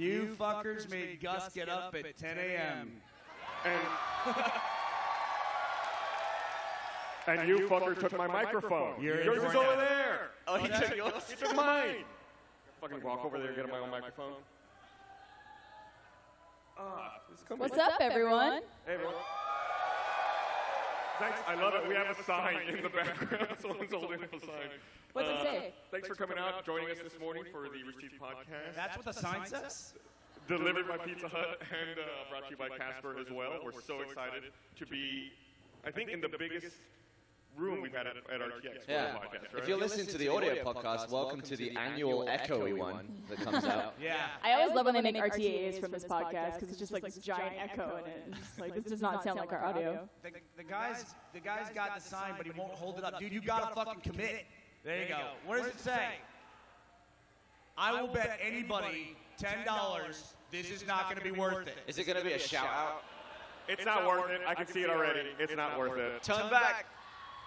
You fuckers made Gus get up at 10 a.m. And you fucker took my microphone. Yours is over there. Oh, he took yours? He took mine. Fucking walk over there and get my own microphone. What's up, everyone? Hey, everyone. Thanks. I love it. We have a sign in the background. Someone's holding up a sign. What's it say? Thanks for coming out, joining us this morning for the Rooster podcast. That's what the sign says? Delivered by Pizza Hut and brought to you by Casper as well. We're so excited to be, I think, in the biggest room we've had at RTX for the podcast, right? If you're listening to the audio podcast, welcome to the annual echoey one that comes out. Yeah. I always love when they make RTAs from this podcast because it's just like this giant echo in it. It's just like, this does not sound like our audio. The guy's got the sign, but he won't hold it up. Dude, you gotta fucking commit. There you go. What does it say? I will bet anybody $10 this is not gonna be worth it. Is it going to be a shout out? It's not worth it. I can see it already. It's not worth it. Turn back.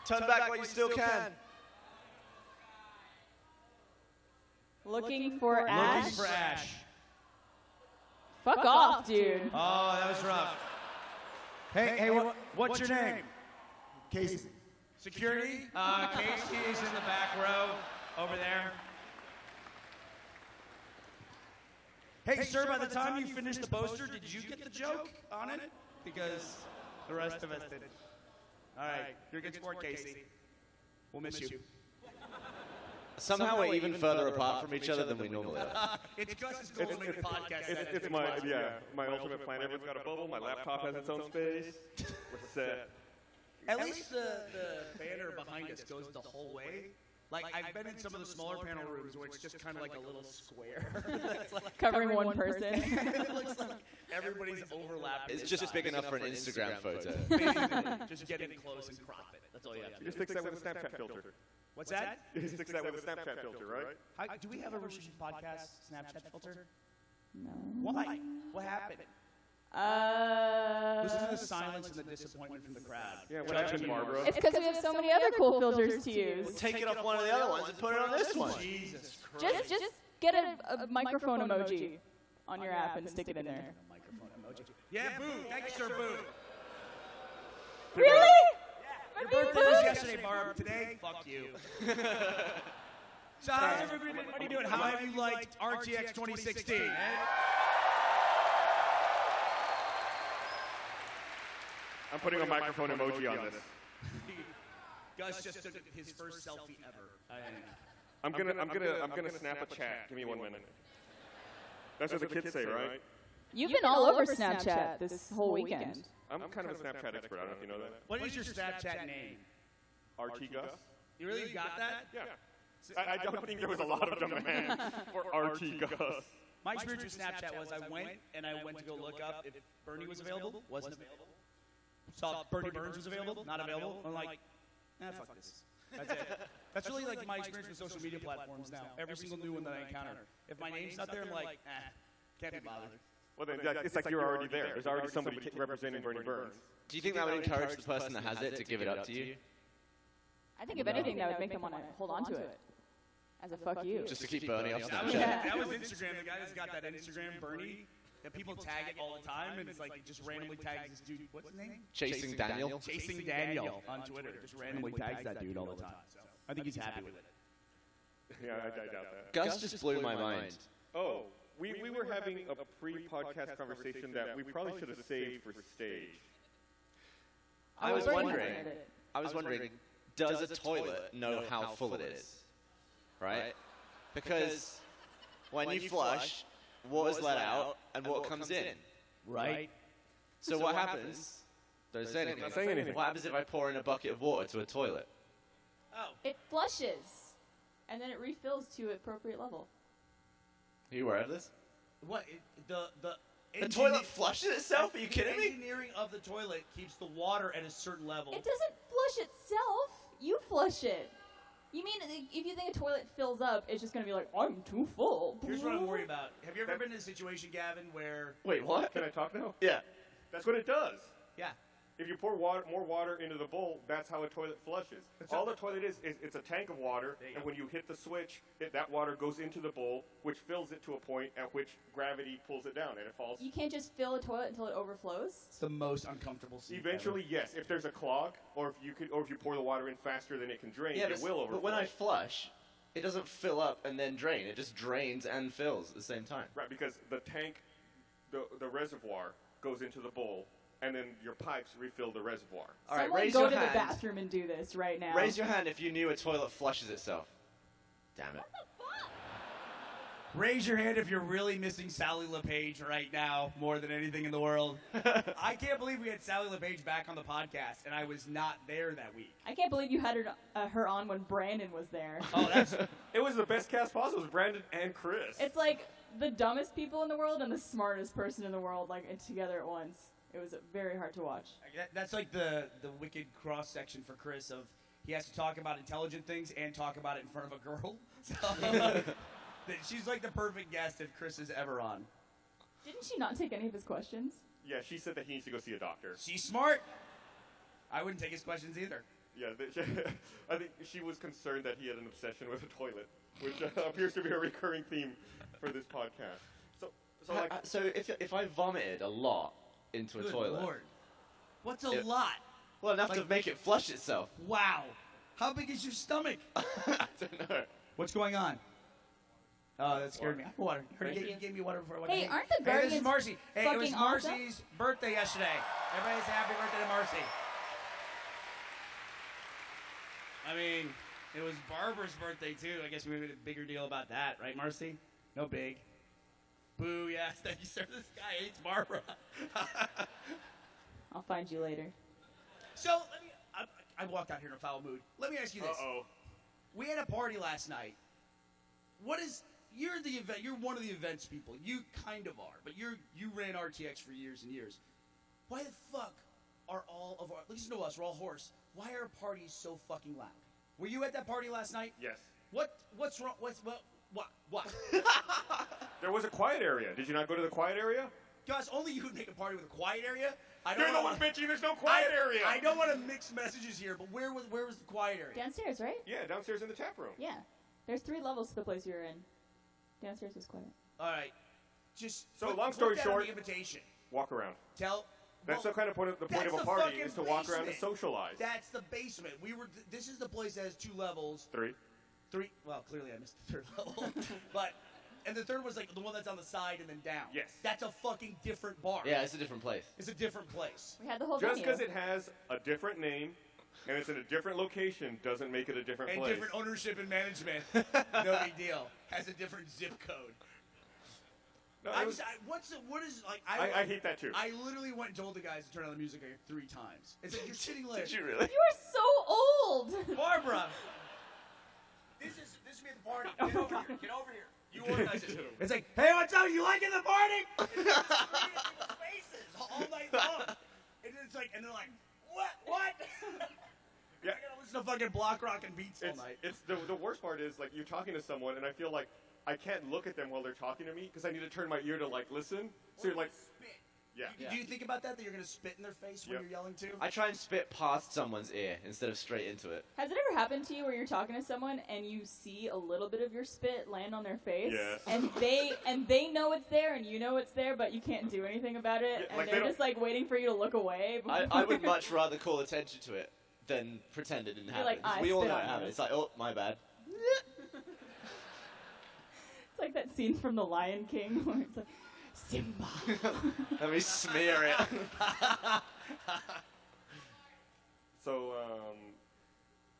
Turn back while you still can. Looking for Ash? Looking for Ash. Fuck off, dude. Oh, that was rough. Hey, what's your name? Casey. Security? Casey is in the back row over there. Hey, sir, by the time you finished the poster, did you get the joke on it? Because the rest of us didn't. All right, you're a good sport, Casey. We'll miss you. Somehow we're even further apart from each other than we normally are. It's Gus's goal to make a podcast. It's my ultimate plan. Everyone's got a bubble. My laptop has its own space. We're set. At least the banner behind us goes the whole way. Like, I've been in some of the smaller panel rooms where it's just kind of like a little square. Like covering one person. It looks like everybody's overlapping. It's just big enough for an Instagram photo. Basically, just get in close and crop it. That's all you have to do. You just fix that with a Snapchat filter. What's that? You just fix that with a Snapchat filter, right? Do we have a Rooster podcast Snapchat filter? No. Why? What happened? Listen to the silence and the disappointment from the crowd. Yeah, what happened, Barbara? It's because we have so many other cool filters to use. Take it off one of the other ones and put it on this one. Jesus Christ. Just get a microphone emoji on your app and stick it in there. Microphone emoji. Yeah, Boo. Thank you, sir, Boo. Really? Your birthday was yesterday, Barb. Today, fuck you. So how's everybody doing? How have you liked RTX 2016? I'm putting a microphone emoji on this. Gus just took his first selfie ever. I'm gonna snap a chat. Give me 1 minute. That's what the kids say, right? You've been all over Snapchat this whole weekend. I'm kind of a Snapchat expert. I don't know if you know that. What is your Snapchat name? RT Gus. You really got that? Yeah. I don't think there was a lot of demand for RT Gus. My experience with Snapchat was I went to go look up if Bernie was available. Wasn't available. Saw Bernie Burns was available. Not available. I'm like, fuck this. That's it. That's really like my experience with social media platforms now. Every single new one that I encounter. If my name's not there, I'm like, can't be bothered. Well, then it's like you're already there. There's already somebody representing Bernie Burns. Do you think that would encourage the person that has it to give it up to you? I think if anything, that would make them want to hold on to it. As a fuck you. Just to keep Bernie off Snapchat. That was Instagram. The guy that's got that Instagram, Bernie, that people tag it all the time, and it's like he just randomly tags this dude. What's his name? Chasing Daniel. Chasing Daniel on Twitter. Just randomly tags that dude all the time. So I think he's happy with it. Yeah, I doubt that. Gus just blew my mind. Oh, we were having a pre-podcast conversation that we probably should have saved for stage. I was wondering, does a toilet know how full it is? Right? Because when you flush, water's let out and water comes in. Right? So what happens? Don't say anything. Not saying anything. What happens if I pour in a bucket of water to a toilet? Oh. It flushes, and then it refills to an appropriate level. Are you aware of this? What? The toilet flushes itself? Are you kidding me? The engineering of the toilet keeps the water at a certain level. It doesn't flush itself. You flush it. You mean if you think a toilet fills up, it's just going to be like, I'm too full. Here's what I'm worried about. Have you ever been in a situation, Gavin, where... Wait, what? Can I talk now? Yeah. That's what it does. Yeah. if you pour more water into the bowl, that's how a toilet flushes. All the toilet is it's a tank of water, and when you hit the switch, that water goes into the bowl, which fills it to a point at which gravity pulls it down, and it falls. You can't just fill a toilet until it overflows? It's the most uncomfortable scene Eventually, ever. yes. If there's a clog, or if you pour the water in faster than it can drain, it will overflow. But when I flush, it doesn't fill up and then drain. It just drains and fills at the same time. Right, because the tank, the reservoir goes into the bowl, and then your pipes refill the reservoir. All right, Someone raise go your to hand. the bathroom and do this right now. Raise your hand if you knew a toilet flushes itself. Damn it. Raise your hand if you're really missing Sally LePage right now more than anything in the world. I can't believe we had Sally LePage back on the podcast, and I was not there that week. I can't believe you had her on when Brandon was there. Oh, that's... It was the best cast possible. It was Brandon and Chris. It's like the dumbest people in the world and the smartest person in the world, like, together at once. It was very hard to watch. That's like the wicked cross-section for Chris of he has to talk about intelligent things and talk about it in front of a girl. So... She's like the perfect guest if Chris is ever on. Didn't she not take any of his questions? Yeah, she said that he needs to go see a doctor. She's smart. I wouldn't take his questions either. Yeah, I think she was concerned that he had an obsession with a toilet, which appears to be a recurring theme for this podcast. So if I vomited a lot into a Good toilet, Lord. What's a lot? well, enough to make it flush itself. Wow. How big is your stomach? I don't know. What's going on? Oh, that scared me. Water. You gave me water before I went. Hey, aren't the Hey, this is Guardians Marcy. Hey, it was fucking awesome? Marcy's birthday yesterday. Everybody say happy birthday to Marcy. I mean, it was Barbara's birthday, too. I guess we made a bigger deal about that, right, Marcy? No big. Boo, yes. Thank you, sir. This guy hates Barbara. I'll find you later. So, I walked out here in a foul mood. Let me ask you this. Uh-oh. We had a party last night. You're one of the events people. You kind of are, but you ran RTX for years and years. Why the fuck are all of our, listen to us, we're all hoarse. Why are parties so fucking loud? Were you at that party last night? Yes. What's wrong? What? There was a quiet area. Did you not go to the quiet area? Guys, only you would make a party with a quiet area. You're the one bitching there's no quiet area. I don't want to mix messages here, but where was the quiet area? Downstairs, right? Yeah, downstairs in the tap room. Yeah. There's 3 levels to the place you're in. Downstairs is quiet. All right. Just long story put that on short, the invitation. Walk around. That's the kind of point of a party is to walk around and socialize. That's the basement. This is the place that has 2 levels. 3. Well, clearly I missed the 3rd level. And the 3rd was like the one that's on the side and then down. Yes. That's a fucking different bar. Yeah, it's a different place. It's a different place. We had the whole Just venue. because it has a different name and it's in a different location doesn't make it a different And place. different ownership and management. No big deal. Has a different zip code. No, I hate that too. I literally went and told the guys to turn on the music like 3 times. It's like, you're sitting there. Did you really? You are so old! Barbara! This is me at the party. Get over here. Get over here. You organize it. It's like, hey, what's up? You liking the party? And it's just screaming in people's faces all night long. And it's like, and they're like, what? Yeah. I gotta listen to fucking block rock and beats all night. It's the worst part is like you're talking to someone and I feel like I can't look at them while they're talking to me because I need to turn my ear to like listen. So you're like, spit. yeah. Do you think about that you're gonna spit in their face when Yep. you're yelling too? I try and spit past someone's ear instead of straight into it. Has it ever happened to you where you're talking to someone and you see a little bit of your spit land on their face? Yes. And they know it's there and you know it's there, but you can't do anything about it, Yeah, like and they they're don't- just like waiting for you to look away. I would much rather call attention to it than pretend it didn't happen. like, 'Cause I we all spit know on it happened. you. It's like, oh, my bad. It's like that scene from The Lion King where it's like, Simba. Let me smear it. So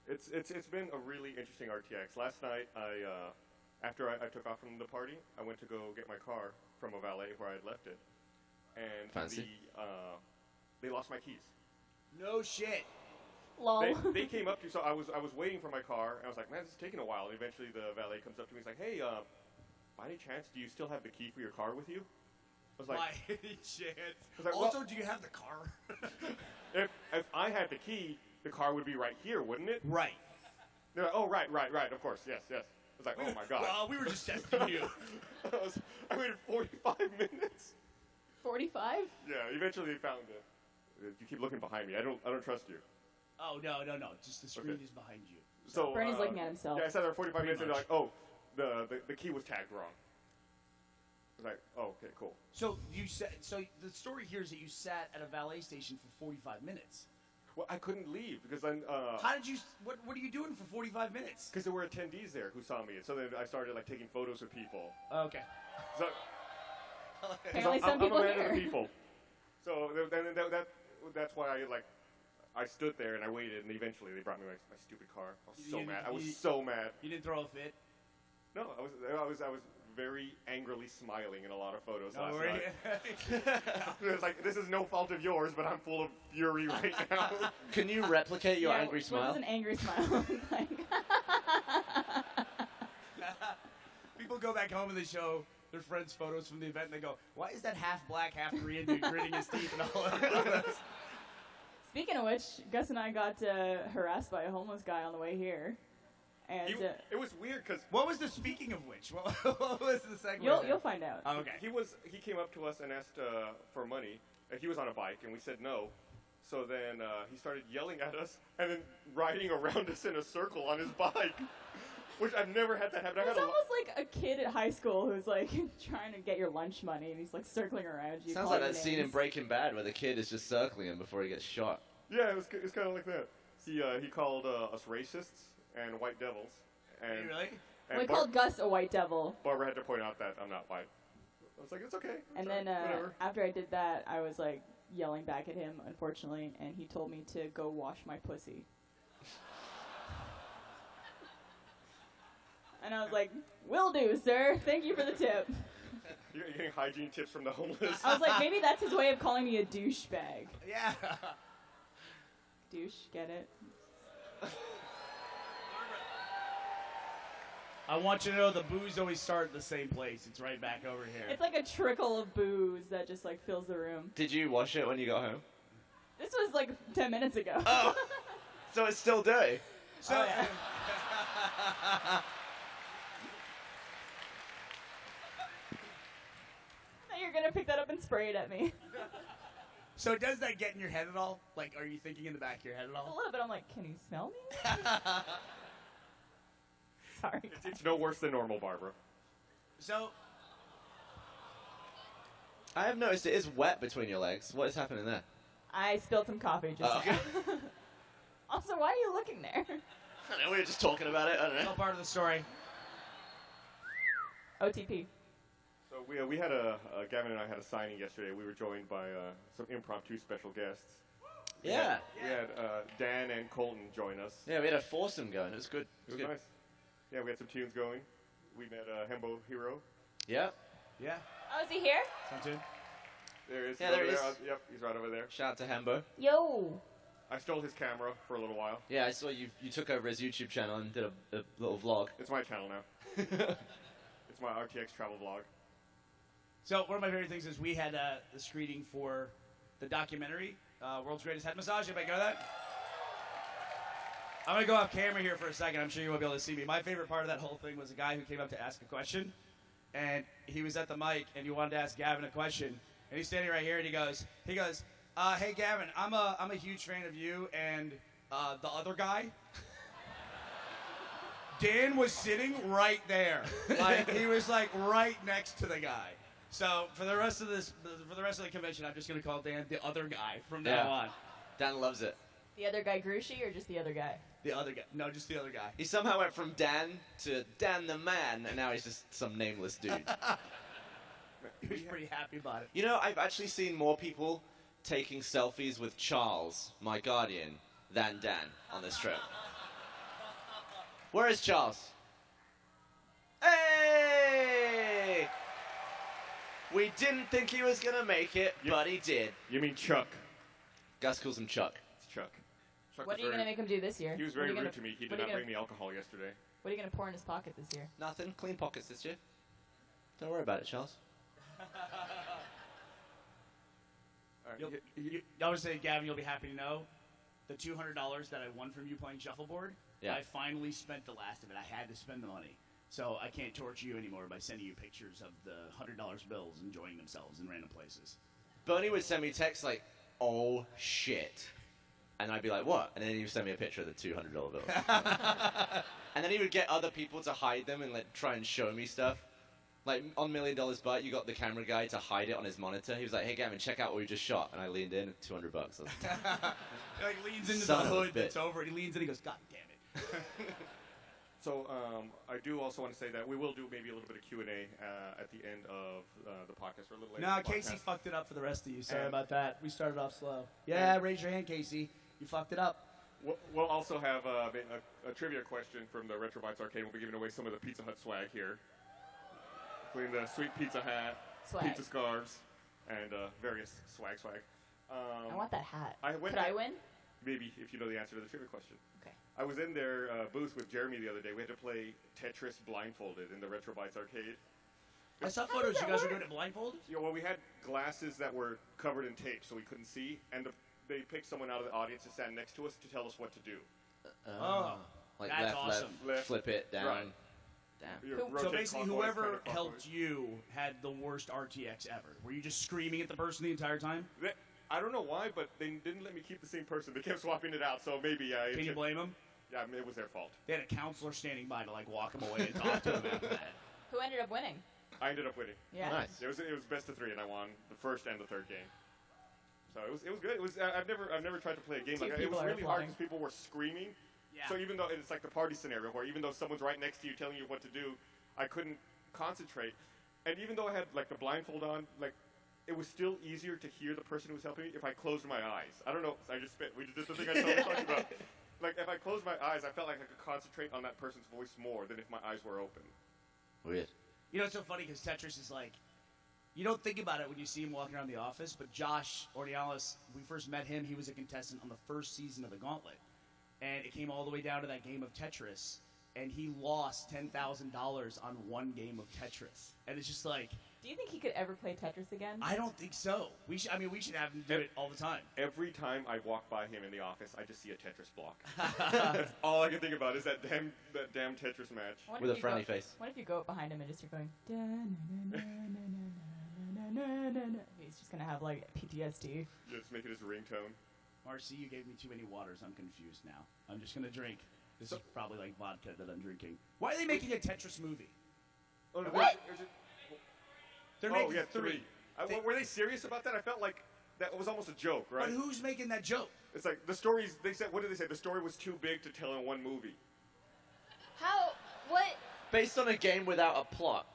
it's been a really interesting RTX. Last night after I took off from the party, I went to go get my car from a valet where I had left it, and Fancy. they lost my keys. No shit. Lol. They came up to, so I was waiting for my car, and I was like, man, this is taking a while. And eventually the valet comes up to me, he's like, hey, by any chance, do you still have the key for your car with you? I was like, By any chance. was like, Also, well- do you have the car? if I had the key, the car would be right here, wouldn't it? Right. They're like, oh, right, of course, yes. I was like, oh my god. Well, we were just testing you. I waited 45 minutes. 45? Yeah, eventually they found it. You keep looking behind me. I don't trust you. Oh, no. Just the screen Okay. is behind you. So Bernie's looking at himself. Yeah, I sat there 45 Pretty minutes and they're much. like, oh, the key was tagged wrong. I was like, oh, okay, cool. So the story here is that you sat at a valet station for 45 minutes. Well, I couldn't leave because then. How did you? What are you doing for 45 minutes? Because there were attendees there who saw me, and so then I started like taking photos with people. Okay. So Apparently, some I'm people a man here. of the people. So that's why I stood there and I waited, and eventually they brought me my stupid car. I was so You- mad. I was you- so mad. You didn't throw a fit. No, I was very angrily smiling in a lot of photos last were night. you? It was like, this is no fault of yours, but I'm full of fury right now. Can you replicate your Yeah, angry What smile? does an angry smile look like? People go back home and they show their friends photos from the event, and they go, "Why is that half black, half Korean dude gritting his teeth and all of that?" Speaking of which, Gus and I got harassed by a homeless guy on the way here, and It was weird because What was the speaking of which? What was the segment? you'll find out. Oh, okay. he came up to us and asked for money. He was on a bike, and we said no. So then he started yelling at us and then riding around us in a circle on his bike, which I've never had that happen. It's almost like a kid at high school who's like trying to get your lunch money, and he's like circling around you. Sounds calling like that you scene in names. Breaking Bad where the kid is just circling him before he gets shot. Yeah, it was kind of like that. He called us racists and white devils. And, Really? and We called Gus a white devil, Barbara had to point out that I'm not white. I was like, it's okay. and It's then all right, whatever. after I did that, I was like yelling back at him, unfortunately, and he told me to go wash my pussy. And I was like, "Will do, sir. Thank you for the tip." You're getting hygiene tips from the homeless. I was like, maybe that's his way of calling me a douchebag. Yeah. Douche, get it? I want you to know the booze always start at the same place. It's right back over here. It's like a trickle of booze that just like fills the room. Did you wash it when you got home? This was like 10 minutes ago. Oh, so it's still dirty. So, Oh, yeah. You're gonna pick that up and spray it at me. so does that get in your head at all? Like, are you thinking in the back of your head at A all? little bit. I'm like, can he smell me? Sorry. It's no worse than normal, Barbara. So, I have noticed it is wet between your legs. What is happening there? I spilled some coffee just Oh. now. Also, why are you looking there? I don't know, we were just talking about it. I don't all know. part of the story. OTP. So we had Gavin and I had a signing yesterday. We were joined by some impromptu special guests. Yeah. We had Dan and Colton join us. Yeah, we had a foursome going. It was good. It was nice. Yeah, we had some tunes going. We met Hembo Hero. Yeah. Yeah. Oh, is he here? Some tune. There is. Yeah, he's there over he is. Yep, he's right over there. Shout out to Hembo. Yo. I stole his camera for a little while. Yeah, I saw you took over his YouTube channel and did a little vlog. It's my channel now. It's my RTX travel vlog. So one of my favorite things is we had the screening for the documentary, World's Greatest Head Massage. Anybody go to that? I'm going to go off camera here for a second. I'm sure you won't be able to see me. My favorite part of that whole thing was a guy who came up to ask a question, and he was at the mic, and he wanted to ask Gavin a question. And he's standing right here, and he goes, hey, Gavin, I'm a huge fan of you and the other guy. Dan was sitting right there. Like, he was, like, right next to the guy. So for the rest of the convention, I'm just going to call Dan the other guy from now Yeah. on. Dan loves it. The other guy Grushi or just the other guy? The other guy. No, just the other guy. He somehow went from Dan to Dan the man, and now he's just some nameless dude. He was pretty happy about it. You know, I've actually seen more people taking selfies with Charles, my guardian, than Dan on this trip. Where is Charles? Hey! We didn't think he was gonna make it, but he did. You mean Chuck? Gus calls him Chuck. It's Chuck. Chuck What was are you very- going to make him do this year? He was What are very you rude gonna- to me. He what did are you not gonna- bring me alcohol yesterday. What are you going to pour in his pocket this year? Nothing. Clean pockets this year. Don't worry about it, Charles. All right, I would say, Gavin, you'll be happy to know the $200 that I won from you playing shuffleboard. Yeah. I finally spent the last of it. I had to spend the money. So I can't torture you anymore by sending you pictures of the $100 bills enjoying themselves in random places. Bernie would send me texts like, oh shit. And I'd be like, what? And then he would send me a picture of the $200 bill. And then he would get other people to hide them and like try and show me stuff. Like on $1 Million But, you got the camera guy to hide it on his monitor. He was like, hey Gavin, check out what we just shot. And I leaned in, $200. I was Like leans into Son the of a hood bitch. that's over. He leans in. He goes, God damn it. So I do also want to say that we will do maybe a little bit of Q&A at the end of the podcast or a little later. No, in the Casey podcast. fucked it up for the rest of you. Sorry And- about that. We started off slow. Yeah, raise your hand, Casey. You fucked it up. We'll also have a trivia question from the Retro Bites Arcade. We'll be giving away some of the Pizza Hut swag here, including the sweet pizza hat, Swag. pizza scarves, and various swag. I want that hat. Could I win? Maybe, if you know the answer to the trivia question. Okay. I was in their booth with Jeremy the other day. We had to play Tetris blindfolded in the Retro Bites Arcade. I saw How photos. does You that guys were work? doing it blindfolded? You know, well, we had glasses that were covered in tape so we couldn't see, and they picked someone out of the audience to stand next to us to tell us what to do. Oh, like that's left, awesome. Left, flip it down. right. Damn. You So rotate So basically, clockwise, whoever counterclockwise. helped you had the worst RTX ever. Were you just screaming at the person the entire time? I don't know why, but they didn't let me keep the same person. They kept swapping it out, so maybe I. Can you blame them? Yeah, I mean, it was their fault. They had a counselor standing by to like walk them away and talk to them after that. Who ended up winning? I ended up winning. Yeah. Nice. It was best of 3, and I won the first and the third game. So it was good. It was I've never tried to play a game Two like that. It people was are really hard applauding. because people were screaming. Yeah. So even though it's like the party scenario where even though someone's right next to you telling you what to do, I couldn't concentrate. And even though I had like the blindfold on, like it was still easier to hear the person who was helping me if I closed my eyes. I don't know. I just spit. We just did the thing I told you talking about. Like if I closed my eyes, I felt like I could concentrate on that person's voice more than if my eyes were open. Weird. You know, it's so funny because Tetris is like, you don't think about it when you see him walking around the office, but Josh Ordiales, we first met him, he was a contestant on the first season of The Gauntlet. And it came all the way down to that game of Tetris, and he lost $10,000 on one game of Tetris. And it's just like, Do you think he could ever play Tetris again? I don't think so. We should have him do it all the time. Every time I walk by him in the office, I just see a Tetris block. That's all I can think about is that damn Tetris match. What With if a you friendly go, face. What if you go up behind him and just start going? Da-na-na-na-na-na-na-na-na-na-na. He's just gonna have like PTSD. Just make it his ringtone. Marcy, you gave me too many waters. I'm confused now. I'm just going to drink. This is probably like vodka that I'm drinking. Why are they making a Tetris movie? Oh, What? They're Oh, making yeah, 3. three. Were they serious about that? I felt like that was almost a joke, right? But who's making that joke? It's like the stories. They said, what did they say? The story was too big to tell in one movie. How? What? Based on a game without a plot.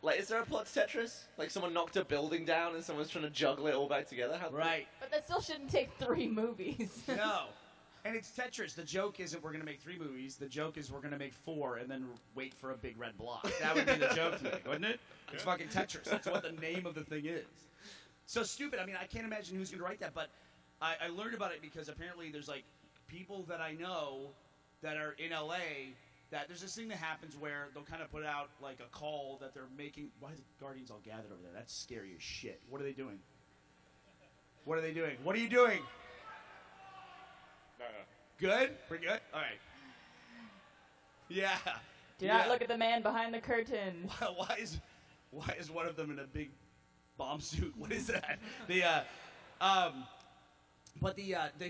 Like, is there a plot to Tetris? Like, someone knocked a building down and someone's trying to juggle it all back together? How Right. But that still shouldn't take 3 movies. No. And it's Tetris. The joke isn't we're going to make 3 movies. The joke is we're going to make 4 and then wait for a big red block. That would be the joke to me, wouldn't it? It's fucking Tetris. That's what the name of the thing is. So stupid. I mean, I can't imagine who's going to write that, but I learned about it because apparently there's like people that I know that are in LA that there's this thing that happens where they'll kind of put out like a call that they're making. Why are the Guardians all gathered over there? That's scary as shit. What are they doing? What are they doing? What are you doing? Good? Pretty good? All right. Yeah. Do not look at the man behind the curtain. Why is one of them in a big bomb suit? What is that? They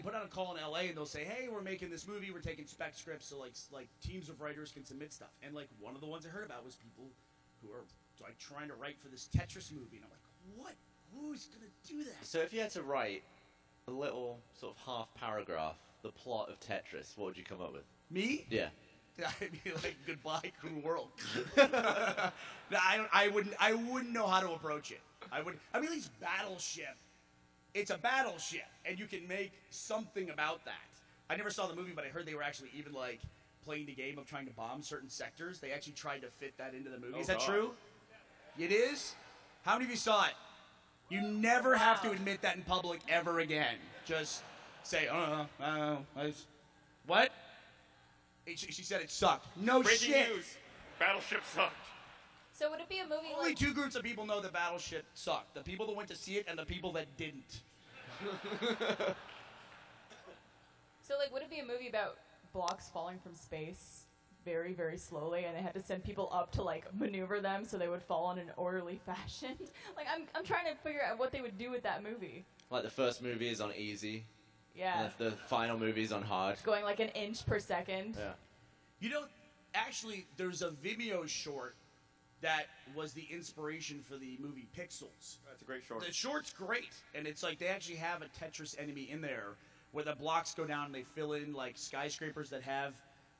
put out a call in LA and they'll say, "Hey, we're making this movie. We're taking spec scripts, so like teams of writers can submit stuff." And like one of the ones I heard about was people who are like trying to write for this Tetris movie, and I'm like, "What? Who's gonna do that?" So if you had to write a little sort of half paragraph, the plot of Tetris, what would you come up with? Me? Yeah. I'd be like, "Goodbye, cruel world." No, I wouldn't know how to approach it. I mean, at least Battleship. It's a battleship, and you can make something about that. I never saw the movie, but I heard they were actually even like playing the game of trying to bomb certain sectors. They actually tried to fit that into the movie. Oh, Is that God. true? It is? How many of you saw it? You never have to admit that in public ever again. Just say, what? She said it sucked. No Breaking shit. news. Battleship sucked. So would it be a movie Only like? 2 groups of people know that Battleship sucked. The people that went to see it and the people that didn't. So like, would it be a movie about blocks falling from space, very, very slowly, and they had to send people up to like maneuver them so they would fall in an orderly fashion. Like I'm trying to figure out what they would do with that movie. Like the first movie is on easy. Yeah. And the final movie is on hard. Going like an inch per second. Yeah. You know, actually, there's a Vimeo short that was the inspiration for the movie Pixels. That's a great short. The short's great, and it's like they actually have a Tetris enemy in there where the blocks go down and they fill in like skyscrapers that have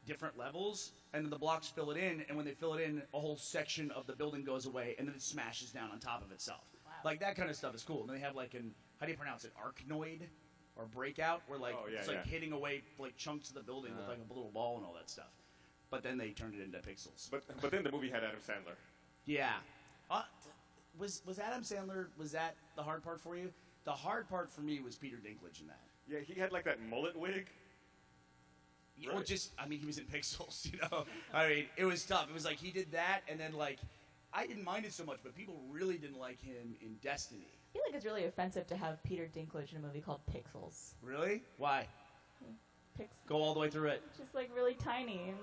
different levels, and then the blocks fill it in, and when they fill it in, a whole section of the building goes away, and then it smashes down on top of itself. Wow. Like that kind of stuff is cool. And then they have like how do you pronounce it? Arachnoid or breakout, where like it's like hitting away like chunks of the building with like a little ball and all that stuff. But then they turned it into Pixels. But then the movie had Adam Sandler. Yeah. Was Adam Sandler, was that the hard part for you? The hard part for me was Peter Dinklage in that. Yeah, he had like that mullet wig. Right. Or just, I mean, he was in Pixels, you know? I mean, it was tough. It was like he did that, and then like, I didn't mind it so much, but people really didn't like him in Destiny. I feel like it's really offensive to have Peter Dinklage in a movie called Pixels. Really? Why? Go all the way through it. Just like really tiny. And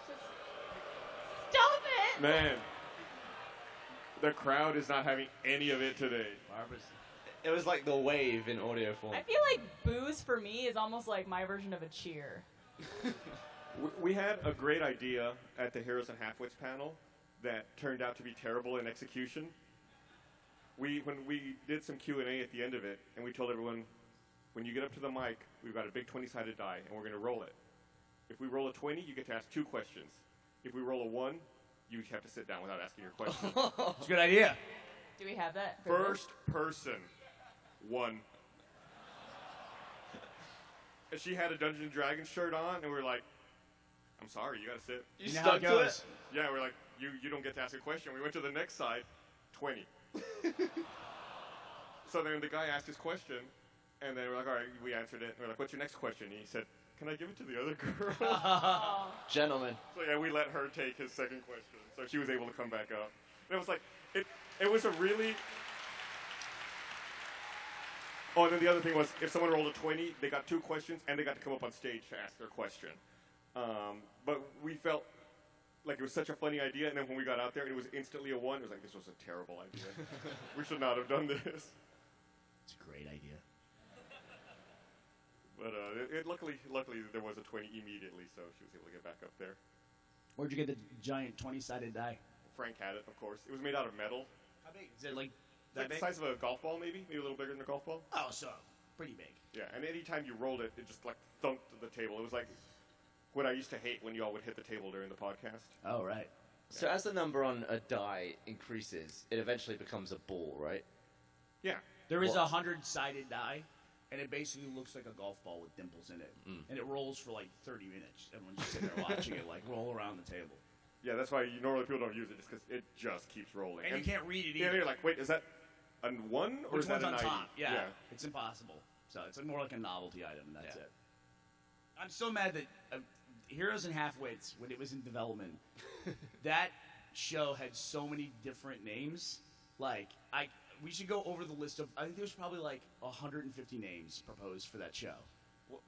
just stop it! Man, the crowd is not having any of it today. It was like the wave in audio form. I feel like booze for me is almost like my version of a cheer. We had a great idea at the Heroes and Halfwits panel that turned out to be terrible in execution. When we did some Q&A at the end of it, and we told everyone, when you get up to the mic, we've got a big 20-sided die, and we're going to roll it. If we roll a 20, you get to ask 2 questions. If we roll a 1, you have to sit down without asking your question. It's a good idea. Do we have that? First person, 1. And she had a Dungeons & Dragons shirt on, and we were like, I'm sorry, you got to sit. You know how stuck it to goes. it? Yeah, we're like, you don't get to ask a question. We went to the next side, 20. So then the guy asked his question, and then we're like, all right, we answered it. And we're like, what's your next question? And he said, can I give it to the other girl? Oh. Gentlemen. So yeah, we let her take his second question. So she was able to come back up. And it was like, it was a really... Oh, and then the other thing was, if someone rolled a 20, they got 2 questions, and they got to come up on stage to ask their question. But we felt like it was such a funny idea, and then when we got out there, it was instantly a 1. It was like, this was a terrible idea. We should not have done this. It's a great idea. But luckily there was a 20 immediately, so she was able to get back up there. Where'd you get the giant 20-sided die? Frank had it, of course. It was made out of metal. How big? Is it like It's that like the big? size of a golf ball, maybe a little bigger than a golf ball. Oh, so pretty big. Yeah, and anytime you rolled it, it just like thumped the table. It was like what I used to hate when you all would hit the table during the podcast. Oh, right. So as the number on a die increases, it eventually becomes a ball, right? Yeah. There is What? a 100-sided die, and it basically looks like a golf ball with dimples in it. And it rolls for like 30 minutes. Everyone's just sitting there watching it like roll around the table. Yeah, that's why normally people don't use it, just because it just keeps rolling. And you can't read it Yeah, either. you're like, wait, is that a 1 or Which is that one's a on 90? top? Yeah, it's impossible. So it's more like a novelty item, and that's Yeah. it. I'm so mad that Heroes and Halfwits, when it was in development, that show had so many different names. Like, we should go over the list of, I think there's probably like 150 names proposed for that show.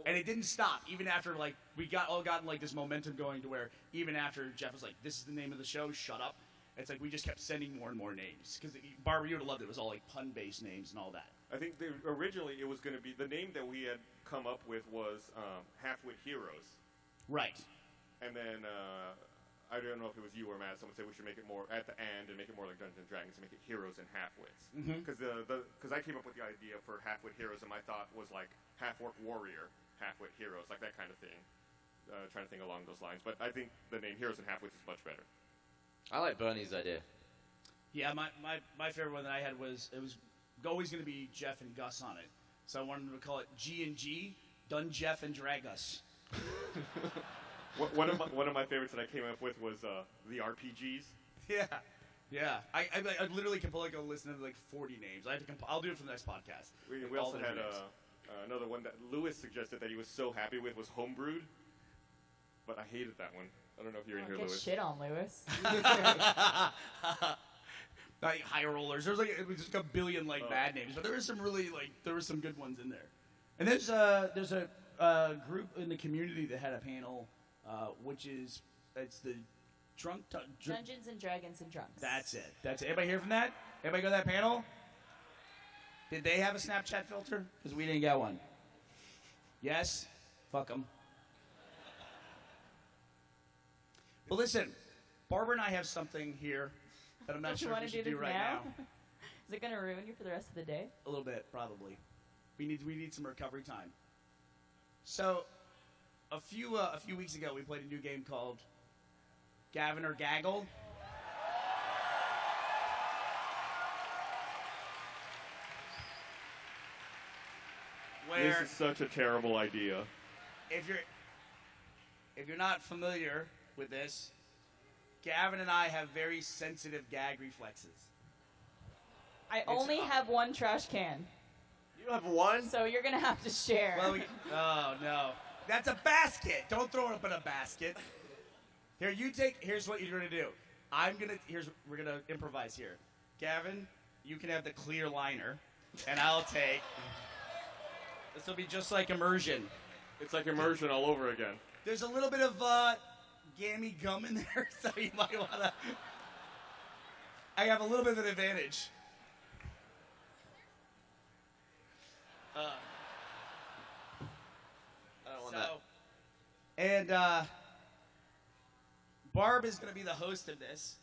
And it didn't stop, even after, like, we gotten, like, this momentum going to where even after Jeff was like, this is the name of the show, shut up. It's like we just kept sending more and more names. Because, Barbara, you would have loved it. It was all, like, pun-based names and all that. I think originally it was going to be, the name that we had come up with was Halfwit Heroes. Right. And then, I don't know if it was you or Matt, someone said we should make it more at the end and make it more like Dungeons & Dragons and make it Heroes and Halfwits. Because I came up with the idea for Halfwit Heroes, and my thought was like Half-Orc Warrior, Halfwit Heroes, like that kind of thing. Trying to think along those lines. But I think the name Heroes and Halfwits is much better. I like Bernie's idea. Yeah, my favorite one that I had was, it was always going to be Jeff and Gus on it. So I wanted to call it G&G, Dun Jeff and Drag Us. One of my favorites that I came up with was the RPGs. Yeah. I literally can pull like a list of like 40 names. I'll do it for the next podcast. We also had another one that Lewis suggested that he was so happy with was Homebrewed, but I hated that one. I don't know if you're in here, Get Lewis. shit on, Lewis. Like High Rollers. There's like it was just a billion like bad names, but there was some really there were some good ones in there. And there's a group in the community that had a panel which is it's the Dungeons and Dragons and Drunks. That's it. That's it. Anybody hear from that? Anybody go to that panel? Did they have a Snapchat filter? Because we didn't get one. Yes? Fuck them. Well, listen. Barbara and I have something here that I'm not Don't sure you if want we to should do do this right now. Is it going to ruin you for the rest of the day? A little bit, probably. We need some recovery time. So, a few weeks ago, we played a new game called Gavin or Gaggle. This is such a terrible idea. If you're not familiar with this, Gavin and I have very sensitive gag reflexes. I only have one trash can, You have one? so you're going to have to share. Well, oh no, that's a basket. Don't throw it up in a basket. Here, here's what you're gonna do. We're gonna improvise here. Gavin, you can have the clear liner, and I'll take. This will be just like immersion. It's like immersion all over again. There's a little bit of gammy gum in there, so you might wanna. I have a little bit of an advantage. I don't want that. And Barb is going to be the host of this.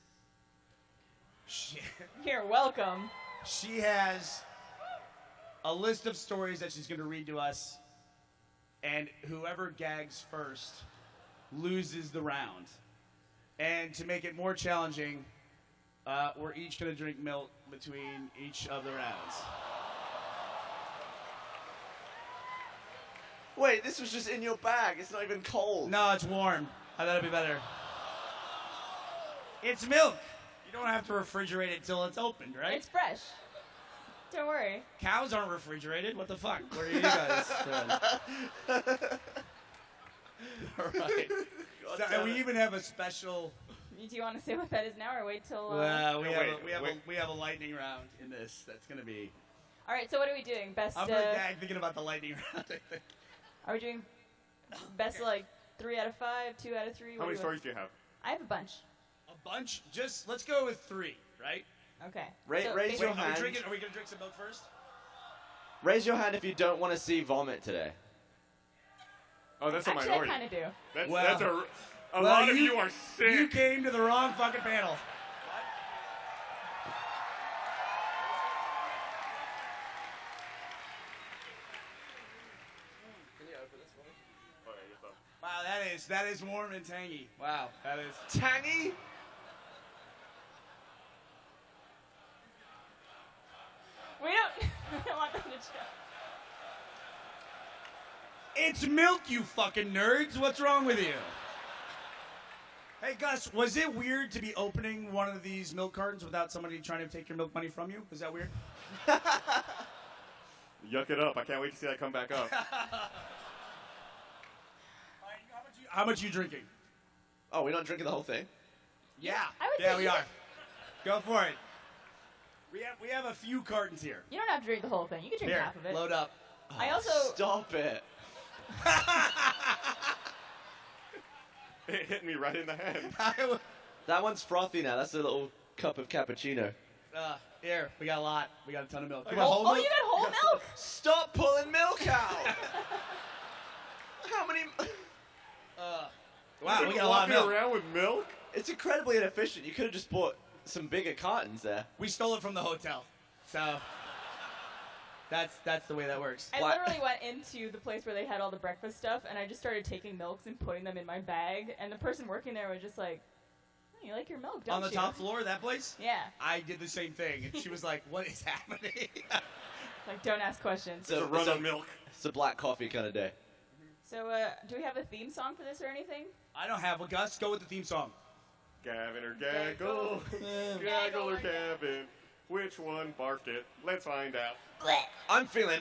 You're welcome. She has a list of stories that she's going to read to us, and whoever gags first loses the round. And to make it more challenging, we're each going to drink milk between each of the rounds. Wait, this was just in your bag. It's not even cold. No, it's warm. I thought it'd be better. It's milk. You don't have to refrigerate it till it's opened, right? It's fresh. Don't worry. Cows aren't refrigerated. What the fuck? What are you guys doing? All right. So, and we even have a special. Do you want to say what that is now, or wait till? Well, wait. we have a lightning round in this. That's gonna be. All right. So what are we doing? Best. I'm thinking about the lightning round. I think. Are we doing best like 3 out of 5, 2 out of 3? How many stories do you have? I have a bunch. A bunch. Just let's go with 3, right? Okay. Raise your Wait, hand. are we gonna drink some milk first? Raise your hand if you don't want to see vomit today. Oh, that's a Actually, minority. I kind of do. That's a lot of you are sick. You came to the wrong fucking panel. Wow, that is warm and tangy. Wow, that is Tangy? We don't want them to check. It's milk, you fucking nerds. What's wrong with you? Hey, Gus, was it weird to be opening one of these milk cartons without somebody trying to take your milk money from you? Was that weird? Yuck it up. I can't wait to see that come back up. How much you drinking? Oh, we're not drinking the whole thing? Yeah. I would Yeah, say we you are. Go for it. We have a few cartons here. You don't have to drink the whole thing. You can drink Here, half of it. load up. I also. Stop it. It hit me right in the hand. That one's frothy now. That's a little cup of cappuccino. Here, we got a lot. We got a ton of milk. Oh, you got whole milk? Stop pulling milk out! How many... Wow, we got a lot of Walking milk. around with milk? It's incredibly inefficient. You could have just bought some bigger cartons there. We stole it from the hotel. So that's the way that works. I literally went into the place where they had all the breakfast stuff, and I just started taking milks and putting them in my bag, and the person working there was just like, oh, you like your milk, don't On the you? top floor of that place? Yeah. I did the same thing. And she was like, what is happening? Like, don't ask questions. So, It's a run of milk. It's a black coffee kind of day. So, do we have a theme song for this or anything? I don't have one. Gus, go with the theme song. Gavin or Gaggle? Gaggle or Gavin? Which one barfed it? Let's find out. I'm feeling...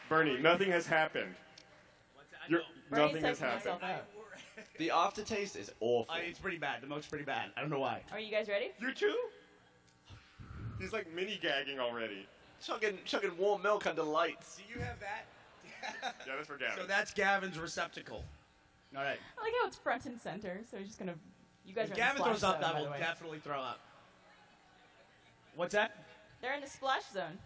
Bernie, nothing has happened. Bernie's Nothing has psyching himself happened. out. The aftertaste is awful. It's pretty bad. The milk's pretty bad. I don't know why. Are you guys ready? You too? He's like mini gagging already. Chugging warm milk under lights. Do you have that? Yeah, that's for Gavin. So that's Gavin's receptacle. All right. I like how it's front and center, so he's just gonna. You guys If are Gavin in the throws splash up, zone, that by will the way. definitely throw up. What's that? They're in the splash zone.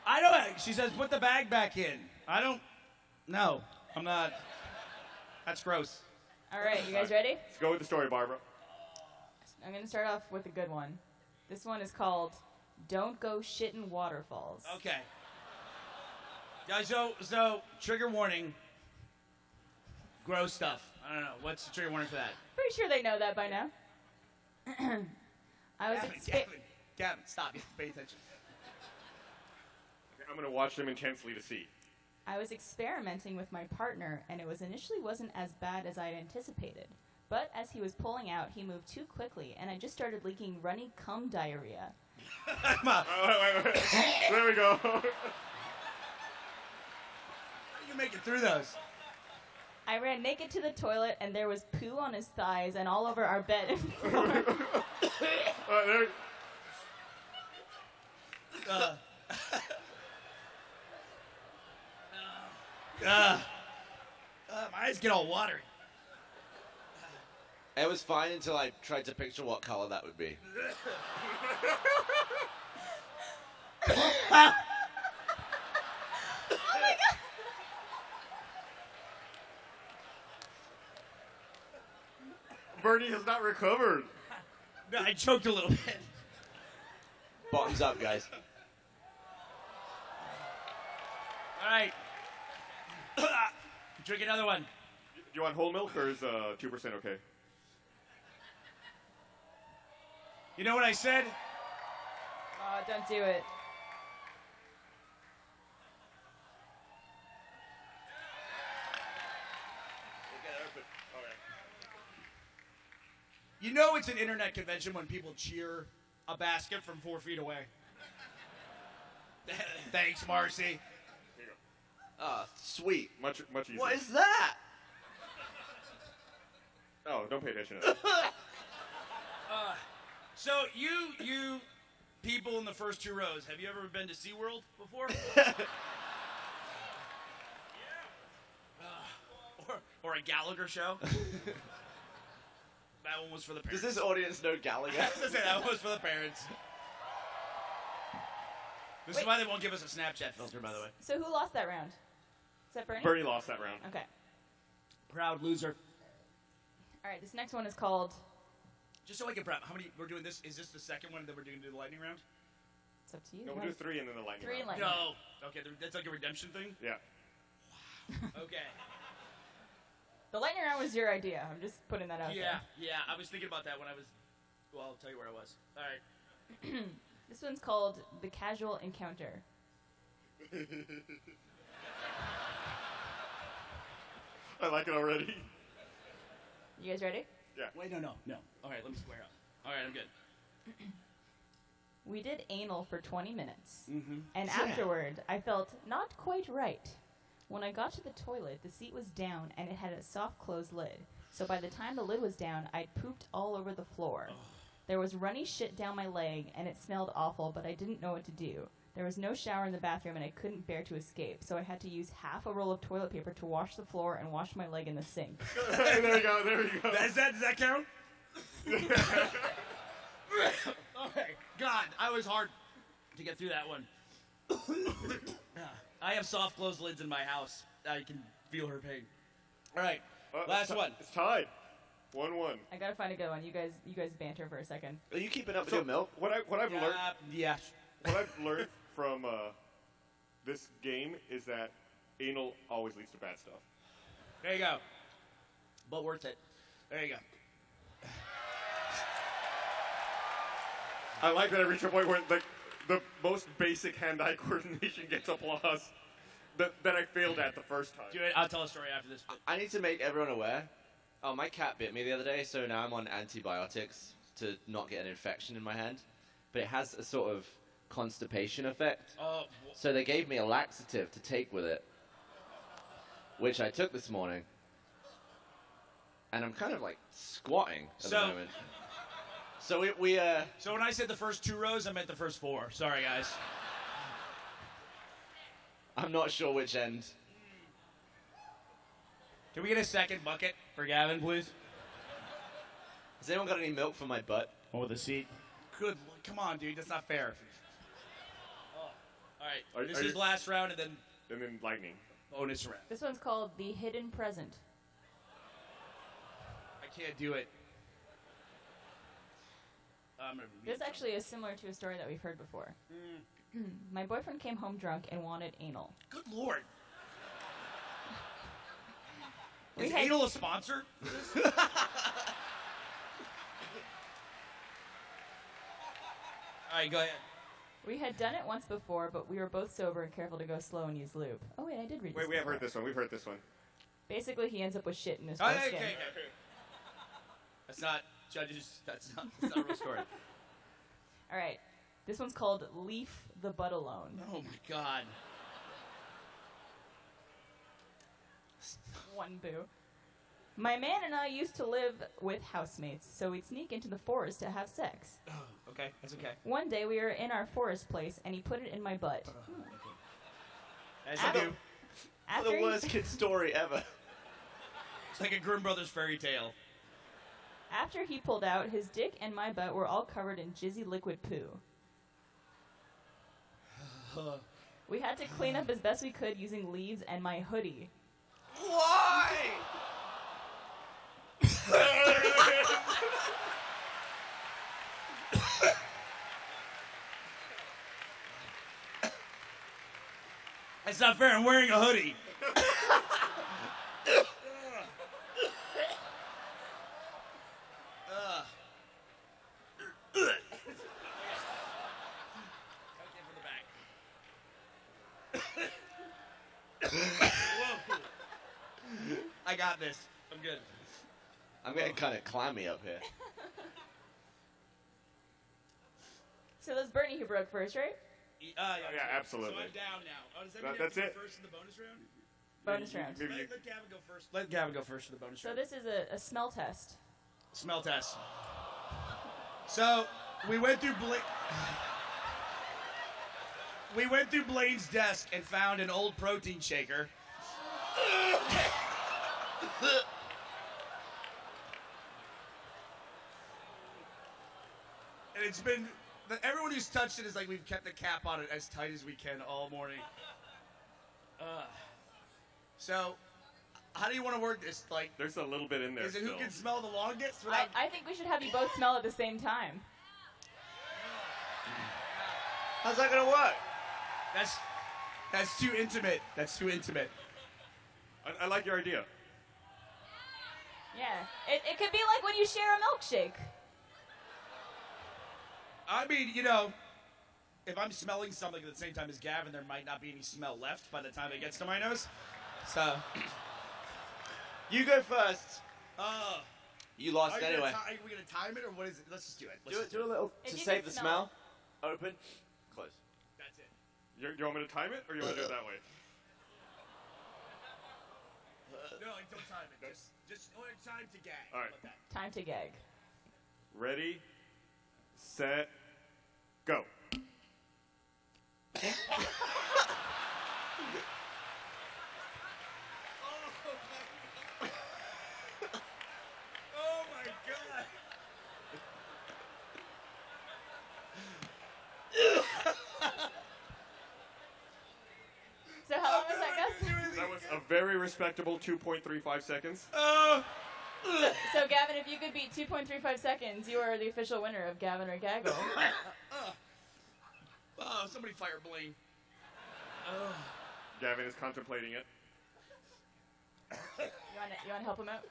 I don't. She says, put the bag back in. I don't. No, I'm not. That's gross. All right, you guys ready? Let's go with the story, Barbara. I'm gonna start off with a good one. This one is called "Don't Go Shitting Waterfalls." Okay. Yeah, so trigger warning. Gross stuff. I don't know. What's the trigger warning for that? Pretty sure they know that by now. I was Gavin, stop. You have to pay attention. I'm going to watch them intensely to see. I was experimenting with my partner, and it initially wasn't as bad as I had anticipated. But as he was pulling out, he moved too quickly, and I just started leaking runny cum diarrhea. Come on. Wait. There we go. You make it through those. I ran naked to the toilet, and there was poo on his thighs and all over our bed and floor. There. My eyes get all watery. It was fine until I tried to picture what color that would be. Bernie has not recovered. No, I choked a little bit. Bottoms up, guys. All right. Drink another one. Do you want whole milk or is 2% okay? You know what I said? Oh, don't do it. You know it's an internet convention when people cheer a basket from 4 feet away. Thanks, Marcy. Sweet. Much easier. What is that? Oh, don't pay attention to that. So you people in the first 2 rows, have you ever been to SeaWorld before? Or a Gallagher show? That one was for the parents. Does this audience know Gallagher? I was gonna say, that one was for the parents. This is why they won't give us a Snapchat filter, by the way. So who lost that round? Is that Bernie? Bernie lost that round. Okay. Proud loser. All right, this next one is called... Just so I can prep, how many we're doing this? Is this the second one that we're doing the lightning round? It's up to you. No, we'll do 3 and then the lightning 3 round. lightning. No. Okay, that's like a redemption thing? Yeah. Okay. The lightning round was your idea. I'm just putting that out there. Yeah. I was thinking about that when I was... Well, I'll tell you where I was. All right. This one's called The Casual Encounter. I like it already. You guys ready? Yeah. Wait, no. All right, let me square up. All right, I'm good. We did anal for 20 minutes. Mm-hmm. And afterward, I felt not quite right. When I got to the toilet, the seat was down and it had a soft closed lid. So by the time the lid was down, I'd pooped all over the floor. There was runny shit down my leg and it smelled awful, but I didn't know what to do. There was no shower in the bathroom and I couldn't bear to escape, so I had to use half a roll of toilet paper to wash the floor and wash my leg in the sink. There we go. Does that count? Okay. God, I was hard to get through that one. I have soft closed lids in my house. I can feel her pain. All right, last one. It's tied. 1-1. I gotta find a good one. You guys banter for a second. Are you keeping up with your milk? What I've learned Yeah. what I've learned from this game is that anal always leads to bad stuff. There you go. But worth it. There you go. I like that I reach a point where the most basic hand-eye coordination gets applause that I failed at the first time. Dude, I'll tell a story after this. I need to make everyone aware. Oh, my cat bit me the other day, so now I'm on antibiotics to not get an infection in my hand. But it has a sort of constipation effect. So they gave me a laxative to take with it, which I took this morning. And I'm kind of like squatting at the moment. So So when I said the first 2 rows, I meant the first 4. Sorry, guys. I'm not sure which end. Can we get a second bucket for Gavin, please? Has anyone got any milk for my butt? Oh, with a seat. Good. Come on, dude. That's not fair. Oh. All right. This is last round, and then lightning. Bonus round. This one's called The Hidden Present. I can't do it. This actually is similar to a story that we've heard before. My boyfriend came home drunk and wanted anal. Good Lord. We Is had- anal a sponsor? For this? All right, go ahead. We had done it once before, but we were both sober and careful to go slow and use lube. Oh wait, I did read this. Wait, we have before. heard this one. We've heard this one. Basically, he ends up with shit in his Oh, foreskin. okay. That's not judges. That's not a real story. All right, this one's called Leave the Butt Alone. Oh my God. One boo. My man and I used to live with housemates, so we'd sneak into the forest to have sex. Oh, okay, that's okay. One day we were in our forest place, and he put it in my butt. As After- you do. After The he- worst kid story ever. It's like a Grimm Brothers fairy tale. After he pulled out, his dick and my butt were all covered in jizzy liquid poo. We had to clean up as best we could using leaves and my hoodie. Why? That's not fair. I'm wearing a hoodie. I got this. I'm good. I'm getting kind of clammy up here. So that's Bernie who broke first, right? Yeah, absolutely. So I'm down now. Oh, does that That- mean I have that's to go it. first in the bonus round? Bonus round. Maybe you, Let Gavin go first. Let Gavin go first for the bonus So round. this is a smell test. Smell test. So we went through Blaine's desk and found an old protein shaker. And it's been everyone who's touched it is like we've kept the cap on it as tight as we can all morning. So, how do you want to word this? Like, there's a little bit in there. is it who still. can smell the longest? Without, I think we should have you both smell at the same time. How's that gonna work? That's too intimate. That's too intimate. I like your idea. Yeah. It could be like when you share a milkshake. I mean, you know, if I'm smelling something at the same time as Gavin, there might not be any smell left by the time it gets to my nose. So, You go first. You lost are we anyway. gonna time it or what is it? Let's just do it. Let's Do just it. Do a little If to you save can the smell smell. Open. Close. That's it. You want me to time it, or you want to do it that way? No, don't time it. Just time to gag. All right. How about that? Time to gag. Ready, set, go. Oh my God. So how long was that, Gus? That was a very respectable 2.35 seconds. So Gavin, if you could beat 2.35 seconds, you are the official winner of Gavin or Gaggle. Oh, somebody fire Blaine. Gavin is contemplating it. You want to help him out?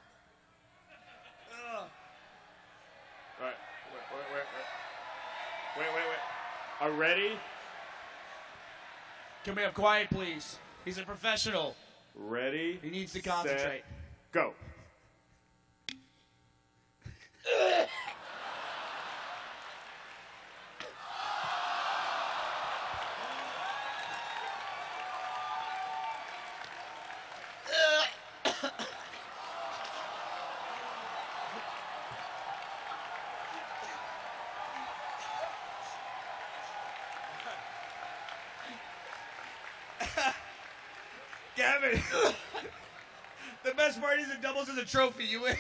All right. Wait. Are ready? Can we have quiet, please? He's a professional. Ready. He needs to set, concentrate. Go. Gavin. The best part is it doubles as a trophy. You win.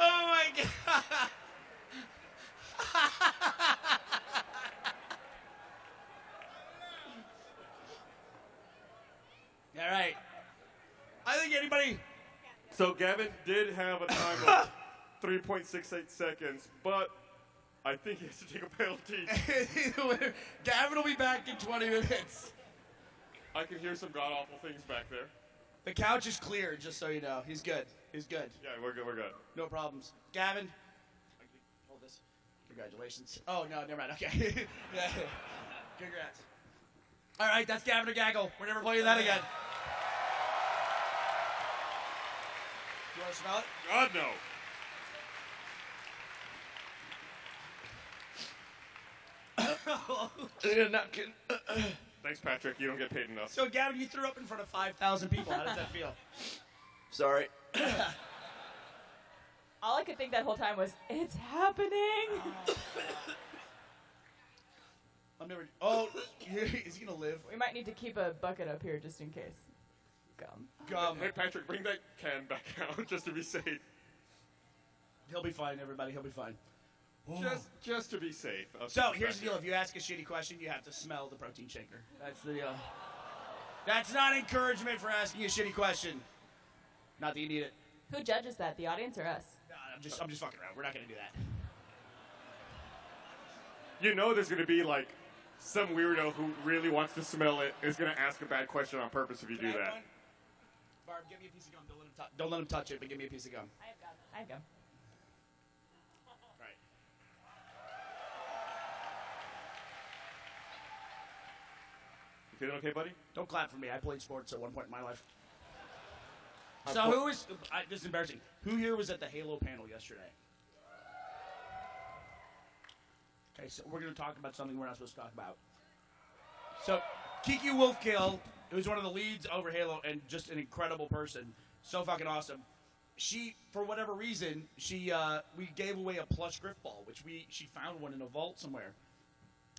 Oh my god. All right. I think anybody. So Gavin did have a time of 3.68 seconds, but I think he has to take a penalty. Gavin will be back in 20 minutes. I can hear some god-awful things back there. The couch is clear, just so you know. He's good. He's good. Yeah, we're good, we're good. No problems. Gavin. Hold this. Congratulations. Oh, no, never mind. Okay. Yeah. Congrats. All right, that's Gavin or Gaggle. We're never playing that again. You want to smell it? God, no. I need a napkin. Thanks, Patrick. You don't get paid enough. So, Gavin, you threw up in front of 5,000 people. How does that feel? Sorry. All I could think that whole time was, it's happening. I'm never. Oh, is he going to live? We might need to keep a bucket up here just in case. Gum. Hey, Patrick, bring that can back out just to be safe. He'll be fine, everybody. He'll be fine. Just to be safe. So here's the deal: if you ask a shitty question, you have to smell the protein shaker. That's the. That's not encouragement for asking a shitty question. Not that you need it. Who judges that? The audience or us? No, I'm just fucking around. We're not gonna do that. You know, there's gonna be like some weirdo who really wants to smell it is gonna ask a bad question on purpose if you Can I do have that. one? Barb, give me a piece of gum. Don't let him touch it, but give me a piece of gum. I have gum. I have gum. Right. You feeling okay, buddy? Don't clap for me. I played sports at one point in my life. Of So course. who is? This is embarrassing. Who here was at the Halo panel yesterday? Okay, so we're going to talk about something we're not supposed to talk about. So, Kiki Wolfkill, who was one of the leads over Halo and just an incredible person, so fucking awesome. She, for whatever reason, we gave away a plush griff ball, which she found one in a vault somewhere,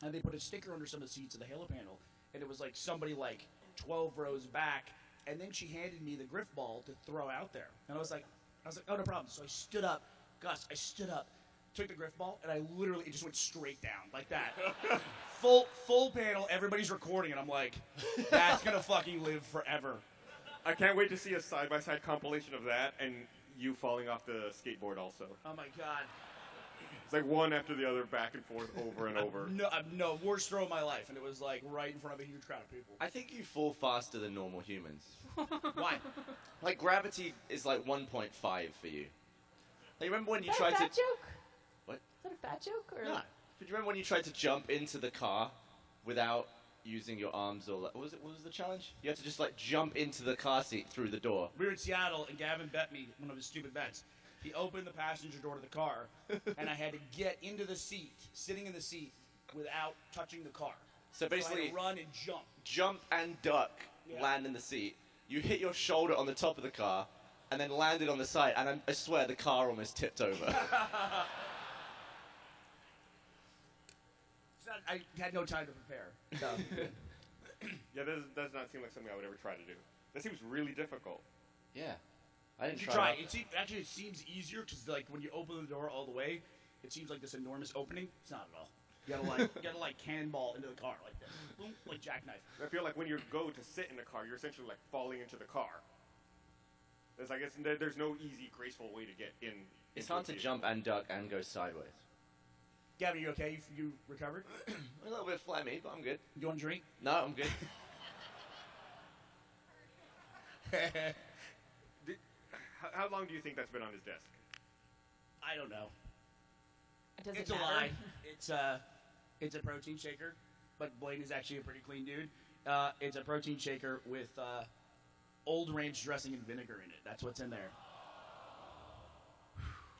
and they put a sticker under some of the seats of the Halo panel, and it was like somebody like 12 rows back, and then she handed me the griff ball to throw out there, and I was like, oh, no problem. So I stood up, Gus, took the griff ball, and it just went straight down like that. Full panel, everybody's recording, and I'm like, that's gonna fucking live forever. I can't wait to see a side-by-side compilation of that and you falling off the skateboard also. Oh my god. It's like one after the other, back and forth, over and over. No, worst throw of my life, and it was like right in front of a huge crowd of people. I think you fall faster than normal humans. Why? Like, gravity is like 1.5 for you. Like, remember when you Is that tried a fat to... joke? What? Is that a fat joke? Or? No. Did you remember when you tried to jump into the car without using your arms or... What was the challenge? You had to just, like, jump into the car seat through the door. We were in Seattle, and Gavin bet me one of his stupid bets. He opened the passenger door to the car, and I had to get into the seat, sitting in the seat, without touching the car. So I basically... had to run and jump. Jump and duck, Yeah. land in the seat. You hit your shoulder on the top of the car, and then landed on the side, and I swear the car almost tipped over. I had no time to prepare. So. Yeah, that does not seem like something I would ever try to do. That seems really difficult. Yeah. I didn't You try try. that. It seems easier because like when you open the door all the way, it seems like this enormous opening. It's not at all. You gotta like cannonball into the car like this, boom, like jackknife. I feel like when you go to sit in the car, you're essentially like falling into the car. There's no easy, graceful way to get in. It's into hard a to vehicle. jump and duck and go sideways. Gavin, you okay? You recovered? A little bit phlegmy, but I'm good. You want a drink? No, I'm good. How long do you think that's been on his desk? I don't know. Does It's it a matter? lie. It's a protein shaker, but Blaine is actually a pretty clean dude. It's a protein shaker with Old Ranch dressing and vinegar in it. That's what's in there.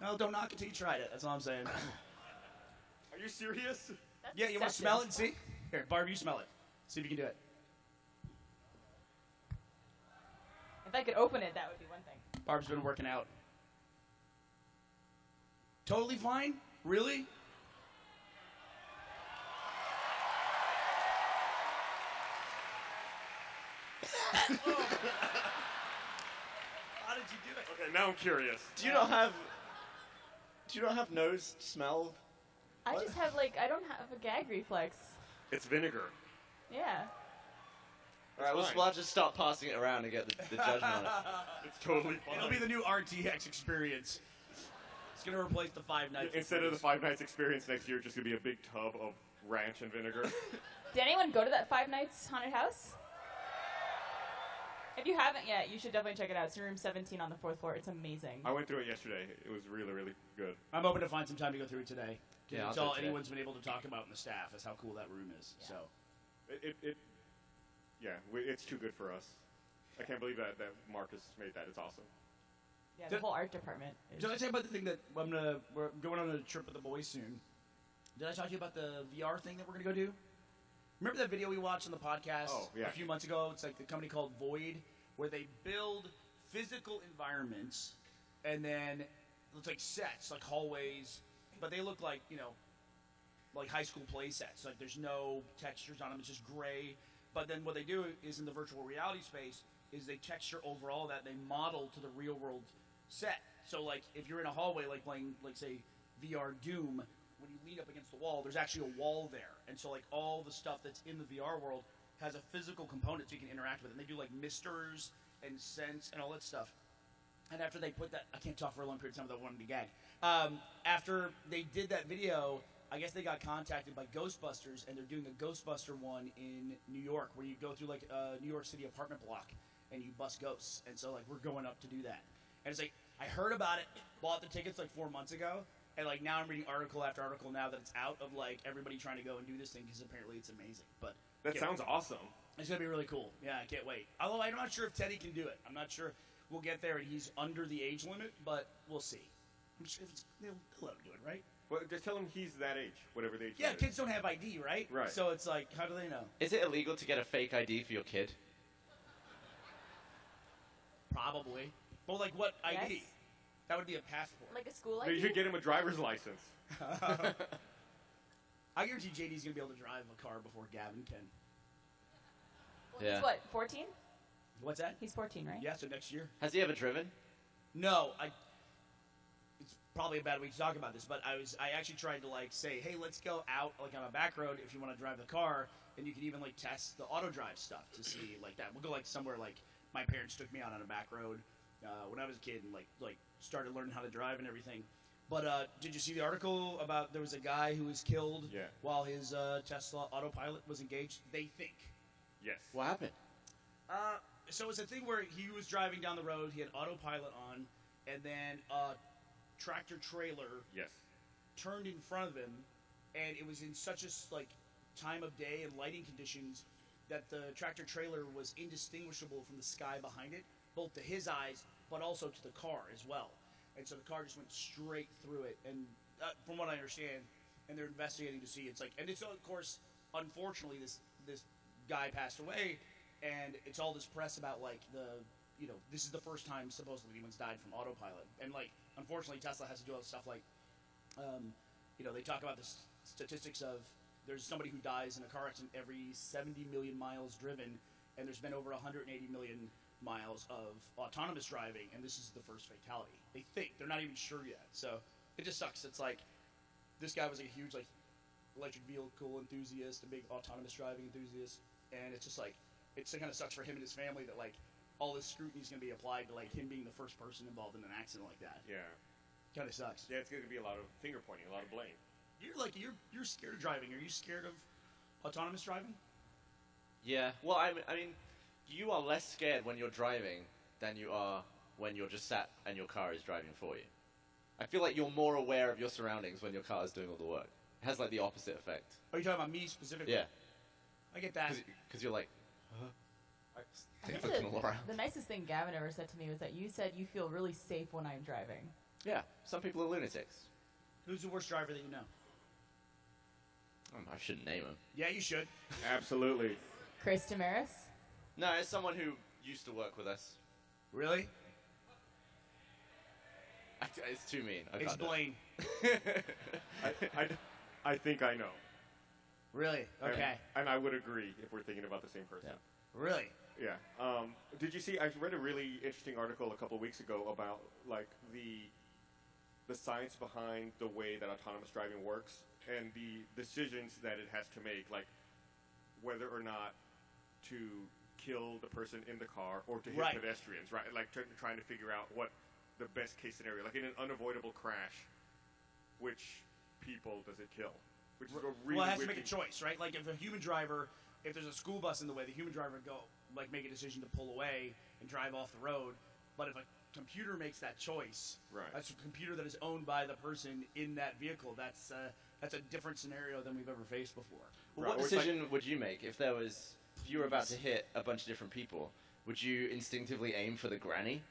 No, don't knock it till you tried it. That's all I'm saying. Are you serious? That's Yeah, you want to excessive. smell it and see? Here, Barb, you smell it. See if you can do it. If I could open it, that would be one thing. Barb's been working out. Totally fine? Really? How did you do it? Okay, now I'm curious. Do you not have nose smell? I What? just have I don't have a gag reflex. It's vinegar. Yeah. All right, fine. we'll have to start passing it around and get the judgment on it. It's totally fine. It'll be the new RTX experience. It's going to replace the Five Nights. Instead of the experience. Five Nights experience next year, it's just going to be a big tub of ranch and vinegar. Did anyone go to that Five Nights haunted house? If you haven't yet, you should definitely check it out. It's in room 17 on the 4th floor. It's amazing. I went through it yesterday. It was really, really good. I'm hoping to find some time to go through it today. Yeah, It's I'll do all it today. anyone's been able to talk about in the staff is how cool that room is. Yeah. So It's too good for us. I can't believe that Marcus made that. It's awesome. Yeah, the Did- whole art department. Did I tell you about the thing that we're going on a trip with the boys soon? Did I talk to you about the VR thing that we're gonna go do? Remember that video we watched on the podcast Oh, yeah. a few months ago? It's like the company called Void, where they build physical environments, and then it's like sets, like hallways, but they look like like high school play sets. Like there's no textures on them; it's just gray. But then what they do is in the virtual reality space is they texture over all that. They model to the real world set. So like if you're in a hallway, like playing like say VR Doom, when you lean up against the wall, there's actually a wall there. And so like all the stuff that's in the VR world has a physical component so you can interact with it. And they do like misters and scents and all that stuff. And after they put that, I can't talk for a long period of time without wanting to gag. After they did that video, I guess they got contacted by Ghostbusters, and they're doing a Ghostbuster one in New York, where you go through like a New York City apartment block and you bust ghosts. And so like we're going up to do that. And it's like I heard about it, bought the tickets like 4 months ago, and like now I'm reading article after article now that it's out of like everybody trying to go and do this thing because apparently it's amazing. But That can't sounds awesome. it's gonna be really cool. Yeah, I can't wait. Although I'm not sure if Teddy can do it. I'm not sure we'll get there and he's under the age limit, but we'll see. I'm sure they'll let him do it, right? Well, just tell him he's that age, whatever the age Yeah, that is. kids don't have ID, right? Right. So it's like, how do they know? Is it illegal to get a fake ID for your kid? Probably. Well, like what ID? Yes. That would be a passport. Like a school Maybe ID? you should get him a driver's license. I guarantee JD's gonna be able to drive a car before Gavin can. Well, Yeah. He's what, 14? What's that? He's 14, right? Yeah, so next year. Has he ever driven? No, it's probably a bad week to talk about this, but I actually tried to like say, hey, let's go out like on a back road if you want to drive the car, and you can even like test the auto drive stuff to see like that. We'll go like somewhere like my parents took me out on a back road when I was a kid and like started learning how to drive and everything. But did you see the article about there was a guy who was killed Yeah. while his Tesla autopilot was engaged? They think. Yes. What happened? So it's a thing where he was driving down the road, he had autopilot on, and then a tractor trailer Yes. turned in front of him, and it was in such a like time of day and lighting conditions that the tractor trailer was indistinguishable from the sky behind it, both to his eyes but also to the car as well. And so the car just went straight through it. And from what I understand, and they're investigating to see, it's like, and it's of course, unfortunately, this guy passed away, and it's all this press about like this is the first time supposedly anyone's died from autopilot, and like unfortunately Tesla has to do all this stuff like, they talk about the statistics of there's somebody who dies in a car accident every 70 million miles driven, and there's been over 180 million miles of autonomous driving, and this is the first fatality. They think they're not even sure yet, so it just sucks. It's like this guy was a huge like electric vehicle enthusiast, a big autonomous driving enthusiast, and it's just like it kind of sucks for him and his family that like all this scrutiny is going to be applied to like him being the first person involved in an accident like that. Yeah. Kind of sucks. Yeah, it's going to be a lot of finger pointing, a lot of blame. You're scared of driving. Are you scared of autonomous driving? Yeah. Well, I mean, you are less scared when you're driving than you are when you're just sat and your car is driving for you. I feel like you're more aware of your surroundings when your car is doing all the work. It has like the opposite effect. Are you talking about me specifically? Yeah. I get that. Because you're like, I things think looking all around. the nicest thing Gavin ever said to me was that you said you feel really safe when I'm driving. Yeah. Some people are lunatics. Who's the worst driver that you know? I shouldn't name him. Yeah, you should. Absolutely. Chris Damaris? No, it's someone who used to work with us. Really? It's too mean. I can't do it. Explain. I think I know. Really? Okay. And I would agree if we're thinking about the same person. Really? Yeah. Did you see? I read a really interesting article a couple of weeks ago about like the science behind the way that autonomous driving works and the decisions that it has to make, like whether or not to kill the person in the car or to hit Right. pedestrians, right? Like trying to figure out what the best case scenario, like in an unavoidable crash, which people does it kill? Which is a really Well, it has to wicked- make a choice, right? Like if a human driver, if there's a school bus in the way, the human driver would go, like make a decision to pull away and drive off the road. But if a computer makes that choice, Right. that's a computer that is owned by the person in that vehicle. That's a different scenario than we've ever faced before. Well, Right, what or it's like- decision would you make if you were about to hit a bunch of different people? Would you instinctively aim for the granny?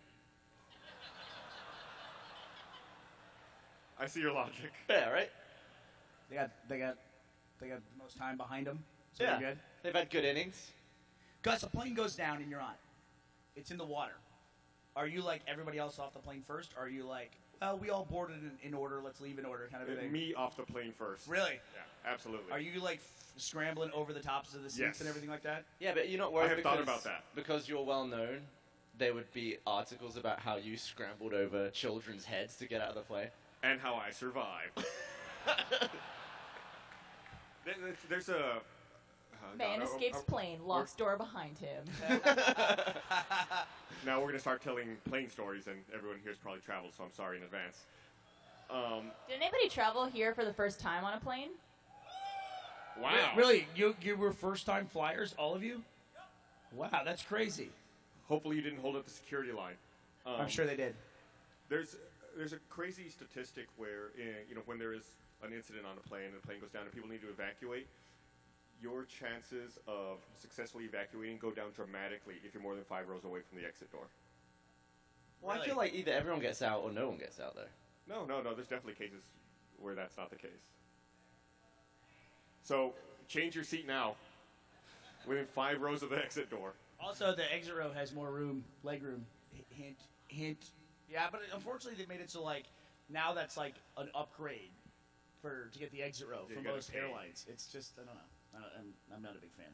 I see your logic. Yeah, right? They got the most time behind them. So Yeah. they're good. They've had good innings. Gus, a plane goes down and you're on it. It's in the water. Are you like everybody else off the plane first? Or are you like, well, we all boarded in order, let's leave in order kind of a thing? Me off the plane first. Really? Yeah, absolutely. Are you like scrambling over the tops of the seats Yes. and everything like that? Yeah, but you're not worried I have because, thought about that. because you're well known. There would be articles about how you scrambled over children's heads to get out of the plane. And how I survived. There's a... Man no, escapes plane, locks door behind him. Now we're going to start telling plane stories, and everyone here's probably traveled, so I'm sorry in advance. Did anybody travel here for the first time on a plane? Wow. Really? You were first time flyers, all of you? Wow, that's crazy. Hopefully you didn't hold up the security line. I'm sure they did. There's a crazy statistic where, when there is an incident on a plane and the plane goes down and people need to evacuate, your chances of successfully evacuating go down dramatically if you're more than 5 rows away from the exit door. Well, Really? I feel like either everyone gets out or no one gets out, though. No, there's definitely cases where that's not the case. So, change your seat now. Within 5 rows of the exit door. Also, the exit row has more room, leg room. Hint, hint. Yeah, but unfortunately they made it so like now that's like an upgrade to get the exit row Yeah, for you gotta most pay. airlines. It's just I don't know. I'm not a big fan.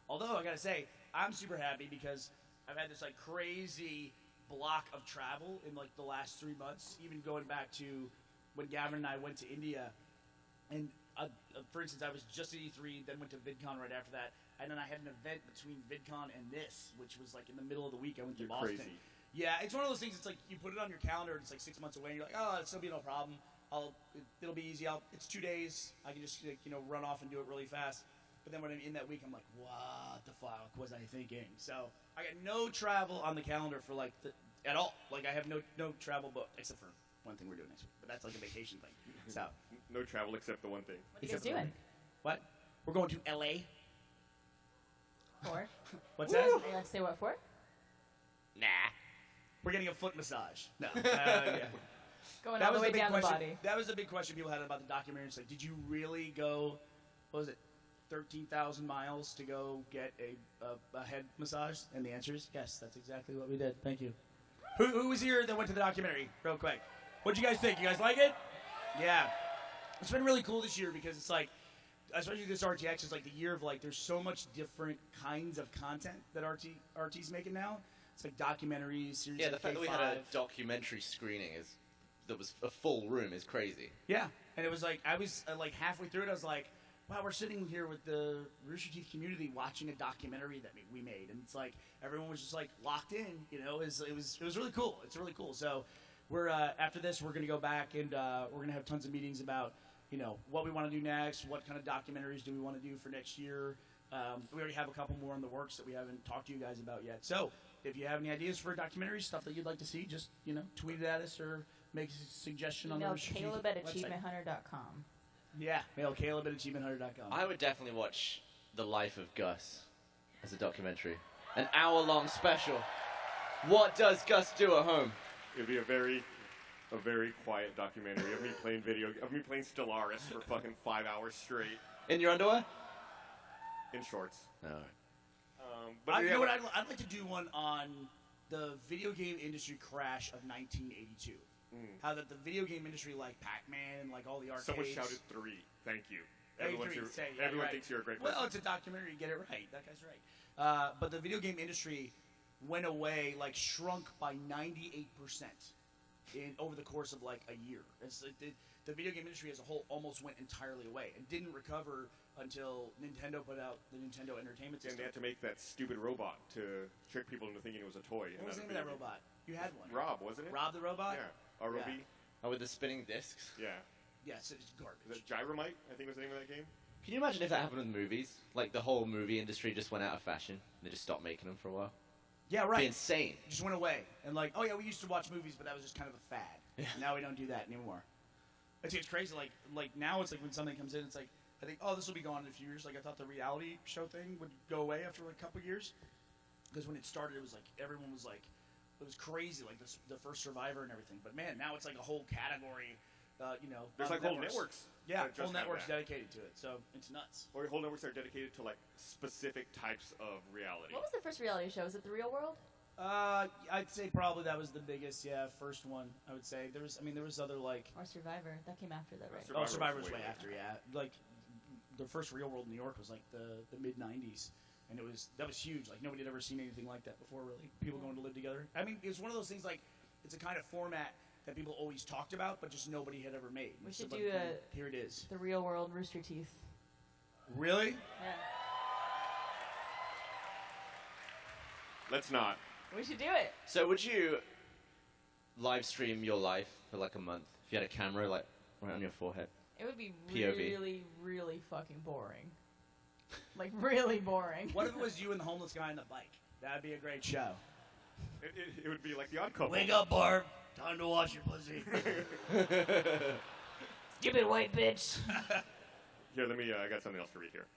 Although I gotta say I'm super happy because I've had this like crazy block of travel in like the last 3 months, even going back to when Gavin and I went to India. And for instance, I was just at E3, then went to VidCon right after that, and then I had an event between VidCon and this, which was like in the middle of the week. I went to You're Boston. crazy. Yeah, it's one of those things. It's like you put it on your calendar, and it's like 6 months away, and you're like, oh, it'll be no problem. It'll be easy. It's 2 days. I can just run off and do it really fast. But then when I'm in that week, I'm like, what the fuck was I thinking? So I got no travel on the calendar for like at all. Like I have no travel booked except for one thing we're doing next week, but that's like a vacation thing. So No travel except the one thing. What are you guys Except for- doing? what? We're going to LA. For? What's that? Are you allowed to say what for? Nah. We're getting a foot massage. No. Yeah. Going all the way down the question. body. That was the big question people had about the documentary. It's like, did you really go? What was it? 13,000 miles to go get a head massage? And the answer is yes. That's exactly what we did. Thank you. Who was here that went to the documentary? Real quick. What'd you guys think? You guys like it? Yeah. It's been really cool this year because it's like, especially this RTX is like the year of like, there's so much different kinds of content that RT's making now. It's like documentaries, series. Yeah, like the fact that we K5. had a documentary screening that was a full room is crazy. Yeah, and it was like I was like halfway through it. I was like, "Wow, we're sitting here with the Rooster Teeth community watching a documentary that we made," and it's like everyone was just like locked in. It was really cool. It's really cool. So we're after this, we're gonna go back and we're gonna have tons of meetings about what we want to do next, what kind of documentaries do we want to do for next year. We already have a couple more in the works that we haven't talked to you guys about yet. So if you have any ideas for documentaries, stuff that you'd like to see, just tweet it at us or make a suggestion on the Email Rooster Teeth Caleb at website. achievementhunter.com. Yeah, mail Caleb at achievementhunter.com. I would definitely watch The Life of Gus as a documentary. An hour-long special. What does Gus do at home? It'd be a very a very quiet documentary of me playing Stellaris for fucking 5 hours straight In your underwear? in shorts. No. But You yeah, know what? I'd like to do one on the video game industry crash of 1982. How that the video game industry, like Pac-Man and like all the arcades. someone shouted 3. Thank you. Everyone Right. thinks you're a great person. Well, it's a documentary. Get it right. That guy's right. But the video game industry went away, like shrunk by 98% over the course of like a year. The video game industry as a whole almost went entirely away and didn't recover until Nintendo put out the Nintendo Entertainment And System. they had to make that stupid robot to trick people into thinking it was a toy. What was the name of that robot? You had one. Rob, wasn't it? Rob the robot? Yeah. ROB? Yeah. Oh, with the spinning discs? Yeah. Yes, it's garbage. Is it Gyromite, I think was the name of that game? Can you imagine if that happened with movies? Like, the whole movie industry just went out of fashion. They just stopped making them for a while. Yeah, It'd right. be insane. Just went away. And like, oh yeah, we used to watch movies, but that was just kind of a fad. Yeah. Now we don't do that anymore. It's crazy. Like now it's like when something comes in, it's like, I think, oh, this will be gone in a few years. Like I thought the reality show thing would go away after like a couple years. Because when it started, it was like, everyone was like, it was crazy, like the first Survivor and everything. But man, now it's like a whole category, There's like whole networks. Yeah, that just whole have networks that. dedicated to it. So it's nuts. Or whole networks that are dedicated to like specific types of reality. What was the first reality show? Was it The Real World? I'd say probably that was the biggest, first one. I would say there was other like. Or Survivor? That came after that, right? Survivor Survivor was was way way after, yeah. Like the first Real World in New York was like the mid '90s, and that was huge. Like nobody had ever seen anything like that before, really. People going to live together. I mean, it's one of those things like it's a kind of format that people always talked about, but just nobody had ever made. We should So, do here it is. The Real World Rooster Teeth. Really? Yeah. Let's not. We should do it. So would you live stream your life for like a month if you had a camera like right on your forehead? It would be POV. really, really fucking boring. Like, really boring. What if it was you and the homeless guy on the bike? That'd be a great show. It would be like the Odd Couple. Wake up, Barb. Time to wash your pussy. Stupid white bitch. Here, I got something else to read here.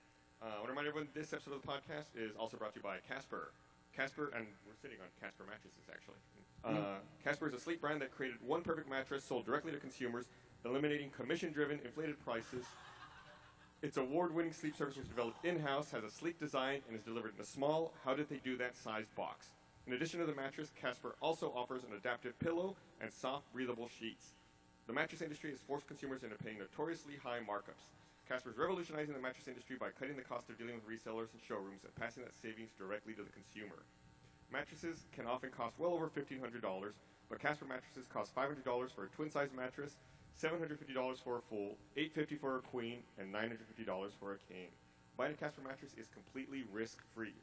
I want to remind everyone this episode of the podcast is also brought to you by Casper. Casper, and we're sitting on Casper mattresses, actually. Casper is a sleep brand that created one perfect mattress sold directly to consumers, eliminating commission-driven, inflated prices. Its award-winning sleep service was developed in-house, has a sleek design, and is delivered in a small, how-did-they-do-that sized box. In addition to the mattress, Casper also offers an adaptive pillow and soft, breathable sheets. The mattress industry has forced consumers into paying notoriously high markups. Casper is revolutionizing the mattress industry by cutting the cost of dealing with resellers and showrooms and passing that savings directly to the consumer. Mattresses can often cost well over $1,500, but Casper mattresses cost $500 for a twin-size mattress, $750 for a full, $850 for a queen, and $950 for a king. Buying a Casper mattress is completely risk-free.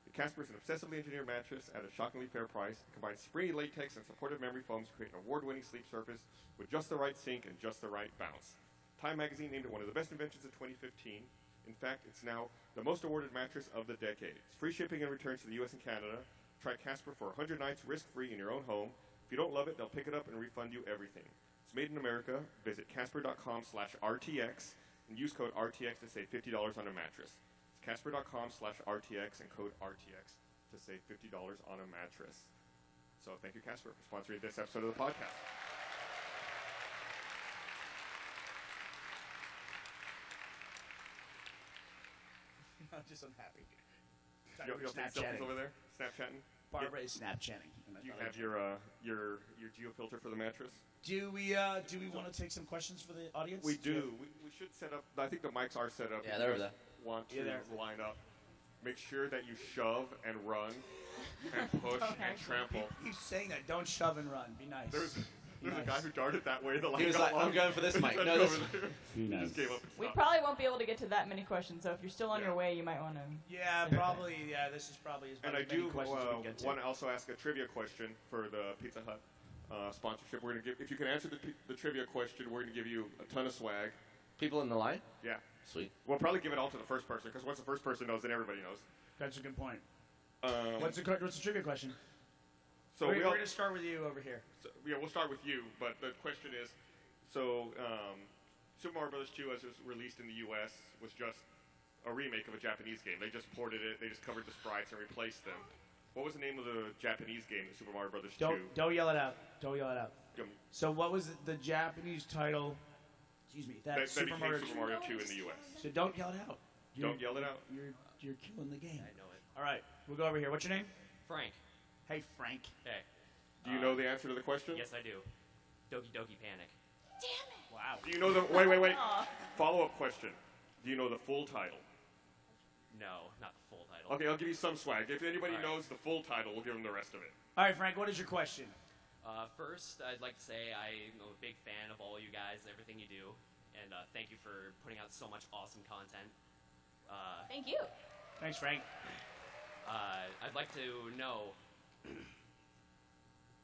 The Casper is an obsessively engineered mattress at a shockingly fair price. It combines springy latex and supportive memory foams to create an award-winning sleep surface with just the right sink and just the right bounce. Time magazine named it one of the best inventions of 2015. In fact, it's now the most awarded mattress of the decade. It's free shipping and returns to the U.S. and Canada. Try Casper for 100 nights risk-free in your own home. If you don't love it, they'll pick it up and refund you everything. It's made in America. Visit Casper.com/RTX and use code RTX to save $50 on a mattress. It's Casper.com/RTX and code RTX to save $50 on a mattress. So thank you, Casper, for sponsoring this episode of the podcast. I'm just unhappy. You'll take selfies over there? Snapchatting? Barbara is Snapchatting. Do you have your geofilter for the mattress? Do we want to take some questions for the audience? We do. We should set up. I think the mics are set up. Yeah, If they're you over guys there. Want to Yeah, they're- line up? Make sure that you shove and run and push Okay. and trample. He's saying that. Don't shove and run. Be nice. There's Nice. a guy who darted that way. The line He was got like, long. I'm going for this mic. He No, said, this. "Go over there." He just gave up and We stopped. probably won't be able to get to that many questions, so if you're still on Yeah. your way, you might want to. Yeah, probably. Yeah, this is probably as And many I do questions as we can get to. want to also ask a trivia question for the Pizza Hut sponsorship. We're gonna give. If you can answer the trivia question, we're gonna give you a ton of swag. People in the line? Yeah. Sweet. We'll probably give it all to the first person because once the first person knows, then everybody knows. That's a good point. What's What's the trivia question? so we're we all, going to start with you over here. so, yeah, we'll start with you. But the question is, so Super Mario Bros. 2, as it was released in the U.S., was just a remake of a Japanese game. They just ported it. They just covered the sprites and replaced them. What was the name of the Japanese game that Super Mario Bros. 2? Don't yell it out. Don't yell it out. Gummy. So what was the Japanese title? Excuse me. That That Super became Mario. Super Mario 2 in the U.S. So don't yell it out. Don't yell it out. You're killing the game. I know it. All right, we'll go over here. What's your name? Frank. Hey, Frank. Hey. Do you know the answer to the question? Yes, I do. Doki Doki Panic. Wow. Do you know the... Wait. Aw. Follow-up question. Do you know the full title? No, not the full title. Okay, I'll give you some swag. If anybody All right. knows the full title, we'll give them the rest of it. All right, Frank. What is your question? First, I'd like to say I'm a big fan of all you guys and everything you do. And thank you for putting out so much awesome content. Thank you. Thanks, Frank. I'd like to know,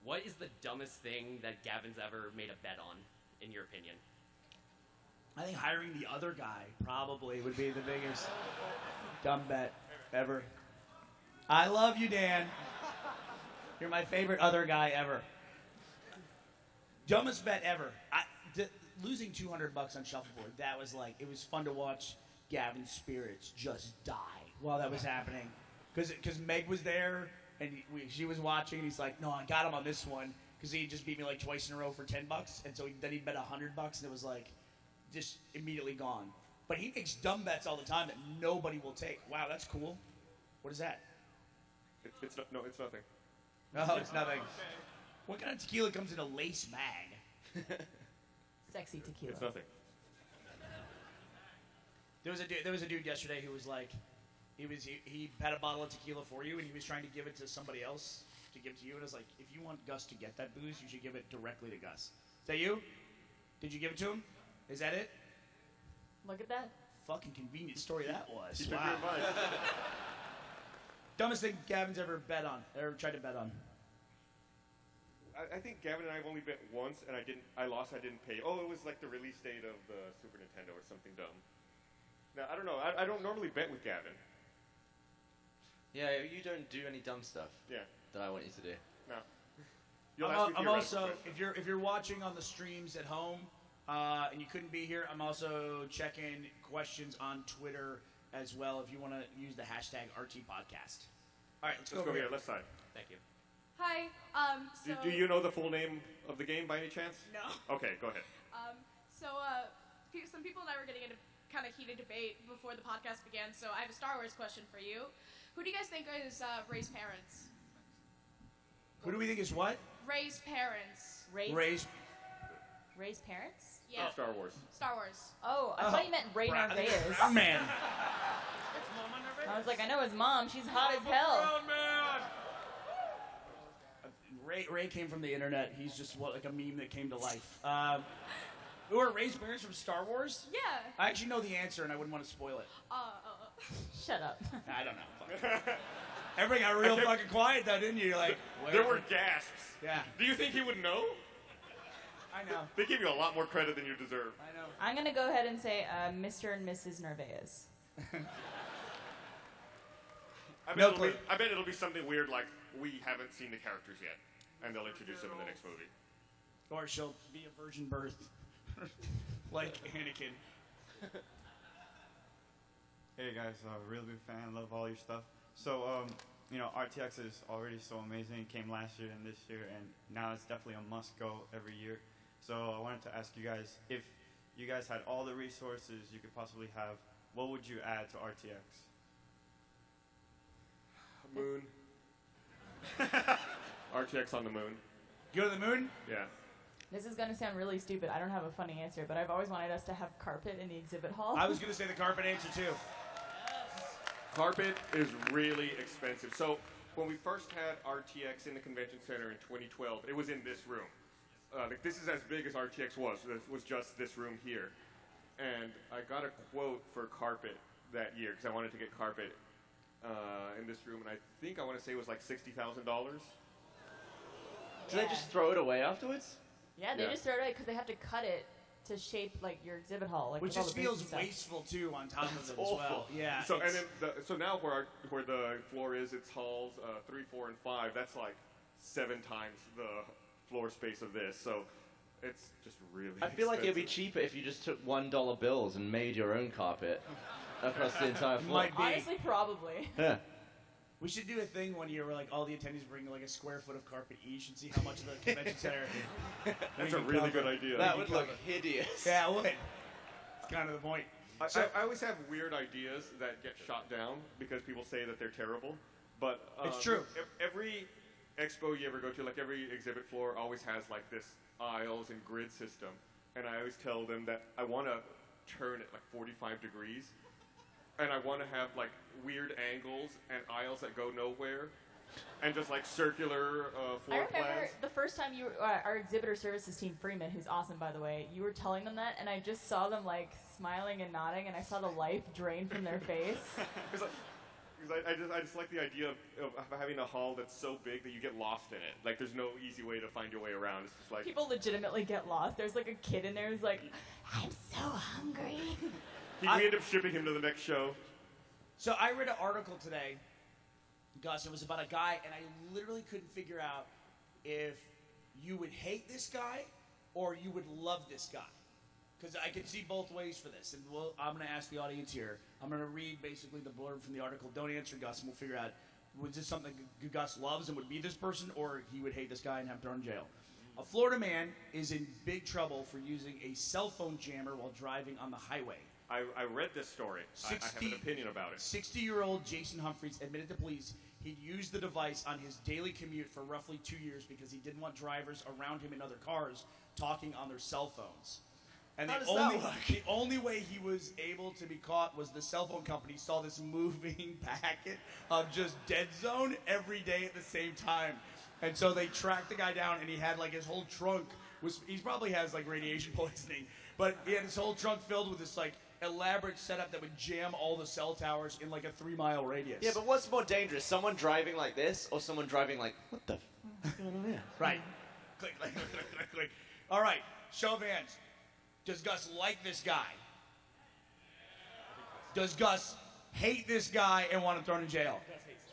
what is the dumbest thing that Gavin's ever made a bet on, in your opinion? I think hiring the other guy probably would be the biggest dumb bet ever. I love you, Dan. You're my favorite other guy ever. Dumbest bet ever. Losing $200 on shuffleboard. That was like, it was fun to watch Gavin's spirits just die while that was happening. Because Meg was there and she was watching, and he's like, "No, I got him on this one," because he just beat me like twice in a row for $10, and so then he bet $100, and it was like, just immediately gone. But he makes dumb bets all the time that nobody will take. Wow, that's cool. What is that? It's nothing. No, it's nothing. What kind of tequila comes in a lace bag? Sexy tequila. It's nothing. There was a dude yesterday who was like, he had a bottle of tequila for you, and he was trying to give it to somebody else to give to you, and I was like, if you want Gus to get that booze, you should give it directly to Gus. Is that you? Did you give it to him? Is that it? Look at that. Fucking convenient story that was. He took Wow. your advice. Dumbest thing Gavin's ever tried to bet on. I think Gavin and I have only bet once, and I lost. I didn't pay. Oh, it was like the release date of the Super Nintendo or something dumb. Now I don't know. I don't normally bet with Gavin. Yeah, you don't do any dumb stuff Yeah. that I want you to do. No. You'll ask me I'm theoretical also, questions. if you're watching on the streams at home, and you couldn't be here, I'm also checking questions on Twitter as well. If you want to use the hashtag RTPodcast. All right, let's go Let's go over here. here. Left side. Thank you. Hi. Do you know the full name of the game by any chance? No. Okay, go ahead. Some people and I were getting into kind of heated debate before the podcast began, so I have a Star Wars question for you. Who do you guys think is Rey's parents? Who do we think is what? Rey's parents. Ray's parents? Yeah. Star Wars. Star Wars. Oh, I thought you meant Ray Narvaez. Brown man. I was like, I know his mom. She's hot as hell. Ray came from the internet. He's just like a meme that came to life. Who are Ray's parents from Star Wars? Yeah. I actually know the answer, and I wouldn't want to spoil it. Shut up. I don't know. Fuck. Everybody got real fucking quiet, though, didn't you? You're like, There were gasps. Yeah. Do you think he would know? I know. They give you a lot more credit than you deserve. I know. I'm going to go ahead and say Mr. and Mrs. Narvaez. I bet it'll be something weird like we haven't seen the characters yet, and they'll introduce them in the next movie. Or she'll be a virgin birth. Like Anakin. Hey guys, real big fan, love all your stuff. So, RTX is already so amazing. It came last year and this year, and now it's definitely a must go every year. So I wanted to ask you guys, if you guys had all the resources you could possibly have, what would you add to RTX? Moon. RTX on the moon. Go to the moon? Yeah. This is going to sound really stupid. I don't have a funny answer, but I've always wanted us to have carpet in the exhibit hall. I was going to say the carpet answer, too. Carpet is really expensive. So when we first had RTX in the convention center in 2012, it was in this room. This is as big as RTX was. It was just this room here. And I got a quote for carpet that year because I wanted to get carpet in this room, and I think I want to say it was like $60,000. Do they just throw it away afterwards? Yeah, they Yeah. just throw it away because they have to cut it to shape like your exhibit hall. Like, Which with all just the booths feels and stuff. wasteful, too, on top of it as awful. well. Yeah. So and it's- then so now where the floor is, it's halls 3, 4, and 5. That's like 7 times the floor space of this. So it's just really. I feel like it'd be expensive. cheaper if you just took $1 bills and made your own carpet across the entire floor. Might be. Honestly, probably. Yeah. We should do a thing one year where like all the attendees bring like a square foot of carpet each and see how much of the convention center. That's a really good idea. That would look hideous. Yeah, it would. It's kind of the point. I always have weird ideas that get shot down because people say that they're terrible. But It's true. Every expo you ever go to, like every exhibit floor, always has like this aisles and grid system. And I always tell them that I want to turn it like 45 degrees. And I want to have like weird angles and aisles that go nowhere. And just like circular floor I remember plans. the first time our exhibitor services team, Freeman, who's awesome by the way, you were telling them that, and I just saw them like smiling and nodding, and I saw the life drain from their face. Because I just like the idea of having a hall that's so big that you get lost in it. Like there's no easy way to find your way around. It's just like People legitimately get lost. There's like a kid in there who's like, I'm so hungry. we end up shipping him to the next show. So I read an article today, Gus. It was about a guy, and I literally couldn't figure out if you would hate this guy or you would love this guy. Because I could see both ways for this. And I'm going to ask the audience here. I'm going to read basically the blurb from the article. Don't answer, Gus, and we'll figure out, was this something Gus loves and would be this person, or he would hate this guy and have him thrown in jail? A Florida man is in big trouble for using a cell phone jammer while driving on the highway. I read this story. I have an opinion about it. 60-year-old Jason Humphreys admitted to police he'd used the device on his daily commute for roughly 2 years because he didn't want drivers around him in other cars talking on their cell phones. And How does that work? the only way he was able to be caught was the cell phone company saw this moving packet of just dead zone every day at the same time. And so they tracked the guy down, and he had like his whole trunk he probably has like radiation poisoning, but he had his whole trunk filled with this like elaborate setup that would jam all the cell towers in like a 3-mile radius. Yeah, but what's more dangerous? Someone driving like this, or someone driving like, what the f*** is going on here? Right. Click, click, click, click, click, click. All right, show of hands. Does Gus like this guy? Does Gus hate this guy and want him thrown in jail?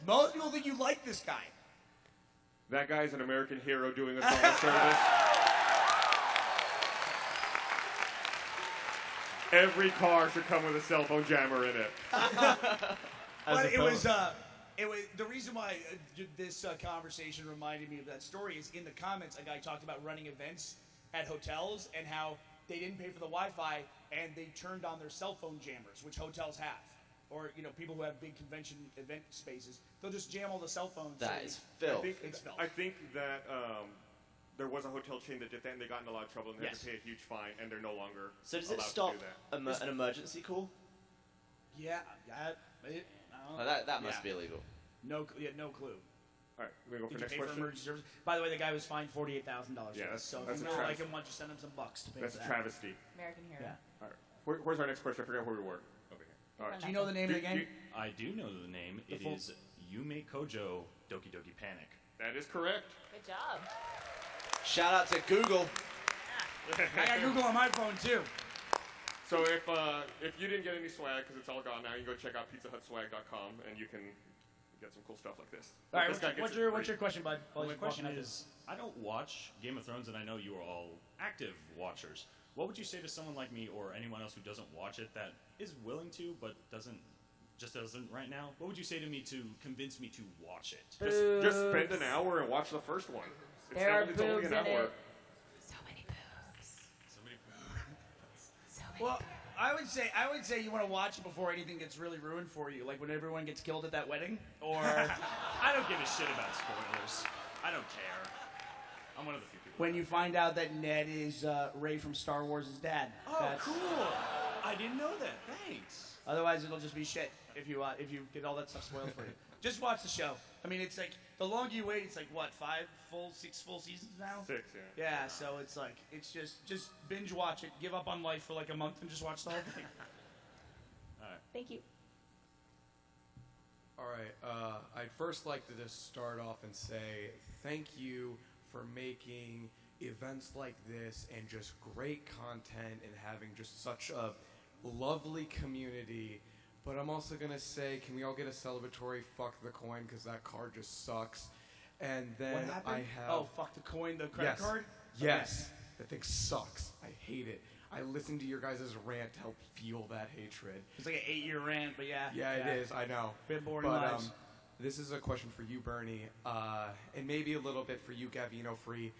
Most people think you like this guy. That guy's an American hero doing us all a service. Every car should come with a cell phone jammer in it. But it was the reason why this conversation reminded me of that story is in the comments a guy talked about running events at hotels and how they didn't pay for the Wi-Fi and they turned on their cell phone jammers, which hotels have, or people who have big convention event spaces, they'll just jam all the cell phones. That is filth. I think that there was a hotel chain that did that, and they got in a lot of trouble, and they had to pay a huge fine, and they're no longer So does allowed it stop to do that. an emergency call? Yeah, I don't know. That must be illegal. No clue. All right, we go for Did you next pay for question. emergency service? By the way, the guy was fined $48,000. Yeah, so that's if a you don't like travesty. him, why don't you send him some bucks to pay That's for a that? travesty. American hero. Yeah. All right, where's our next question? I forgot where we were. Over here. All right. Do you know the name of the game? I do know the name. It is Yume Kojo Doki Doki Panic. That is correct. Good job. Shout out to Google. I got Google on my phone too. So if you didn't get any swag, because it's all gone now, you can go check out PizzaHutSwag.com, and you can get some cool stuff like this. All right, This guy gets what's it your free. question, bud? Well, While my you're question walking out is, I don't watch Game of Thrones, and I know you are all active watchers. What would you say to someone like me or anyone else who doesn't watch it that is willing to but doesn't right now? What would you say to me to convince me to watch it? Just spend an hour and watch the first one. There are It's only boobs an in hour. it. So many boobs. So many. So many Well, boobs. I would say you want to watch it before anything gets really ruined for you, like when everyone gets killed at that wedding, or I don't give a shit about spoilers. I don't care. I'm one of the few people. when you find out that Ned is Rey from Star Wars' dad. Oh, cool! I didn't know that. Thanks. Otherwise, it'll just be shit if you get all that stuff spoiled for you. Just watch the show. I mean, it's like the longer you wait, it's like what, 6 full seasons now? 6, yeah. Yeah, so it's like it's just binge watch it, give up on life for like a month, and just watch the whole thing. Thank you. All right, I'd first like to just start off and say thank you for making events like this and just great content and having just such a lovely community. But I'm also going to say, can we all get a celebratory fuck the coin, because that card just sucks. And then What happened? I have... Oh, fuck the coin, the credit Yes. card? Yes. That thing sucks. I hate it. I listened to your guys' rant to help fuel that hatred. It's like an 8-year rant, but yeah. Yeah, it is. I know. Bit boring But lives. this is a question for you, Bernie, and maybe a little bit for you, Gavino Free.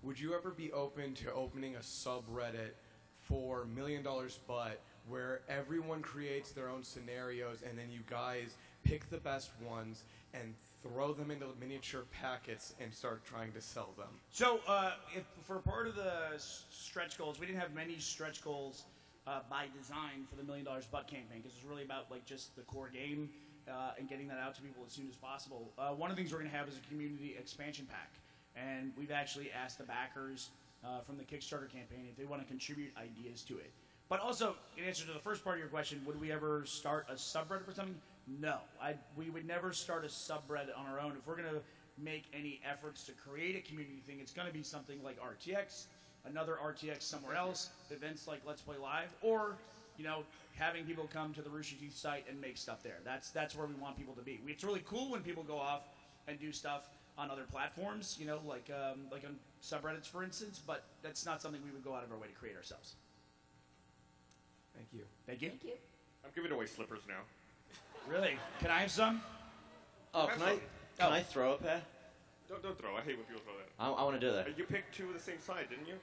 Would you ever be open to opening a subreddit for $1 Million But, where everyone creates their own scenarios and then you guys pick the best ones and throw them into miniature packets and start trying to sell them? So, if for part of the stretch goals, we didn't have many stretch goals by design for the $1 Million But campaign, because it was really about like just the core game and getting that out to people as soon as possible. One of the things we're going to have is a community expansion pack, and we've actually asked the backers from the Kickstarter campaign if they want to contribute ideas to it. But also, in answer to the first part of your question, would we ever start a subreddit for something? No. We would never start a subreddit on our own. If we're going to make any efforts to create a community thing, it's going to be something like RTX, another RTX somewhere else, events like Let's Play Live, or, you know, having people come to the Rooster Teeth site and make stuff there. That's where we want people to be. It's really cool when people go off and do stuff on other platforms, you know, like on subreddits, for instance, but that's not something we would go out of our way to create ourselves. Thank you. Thank you. Thank you. I'm giving away slippers now. Really? Can I have some? Oh, can I throw a pair? Don't throw. I hate when people throw that. I want to do that. You picked two of the same side, didn't you?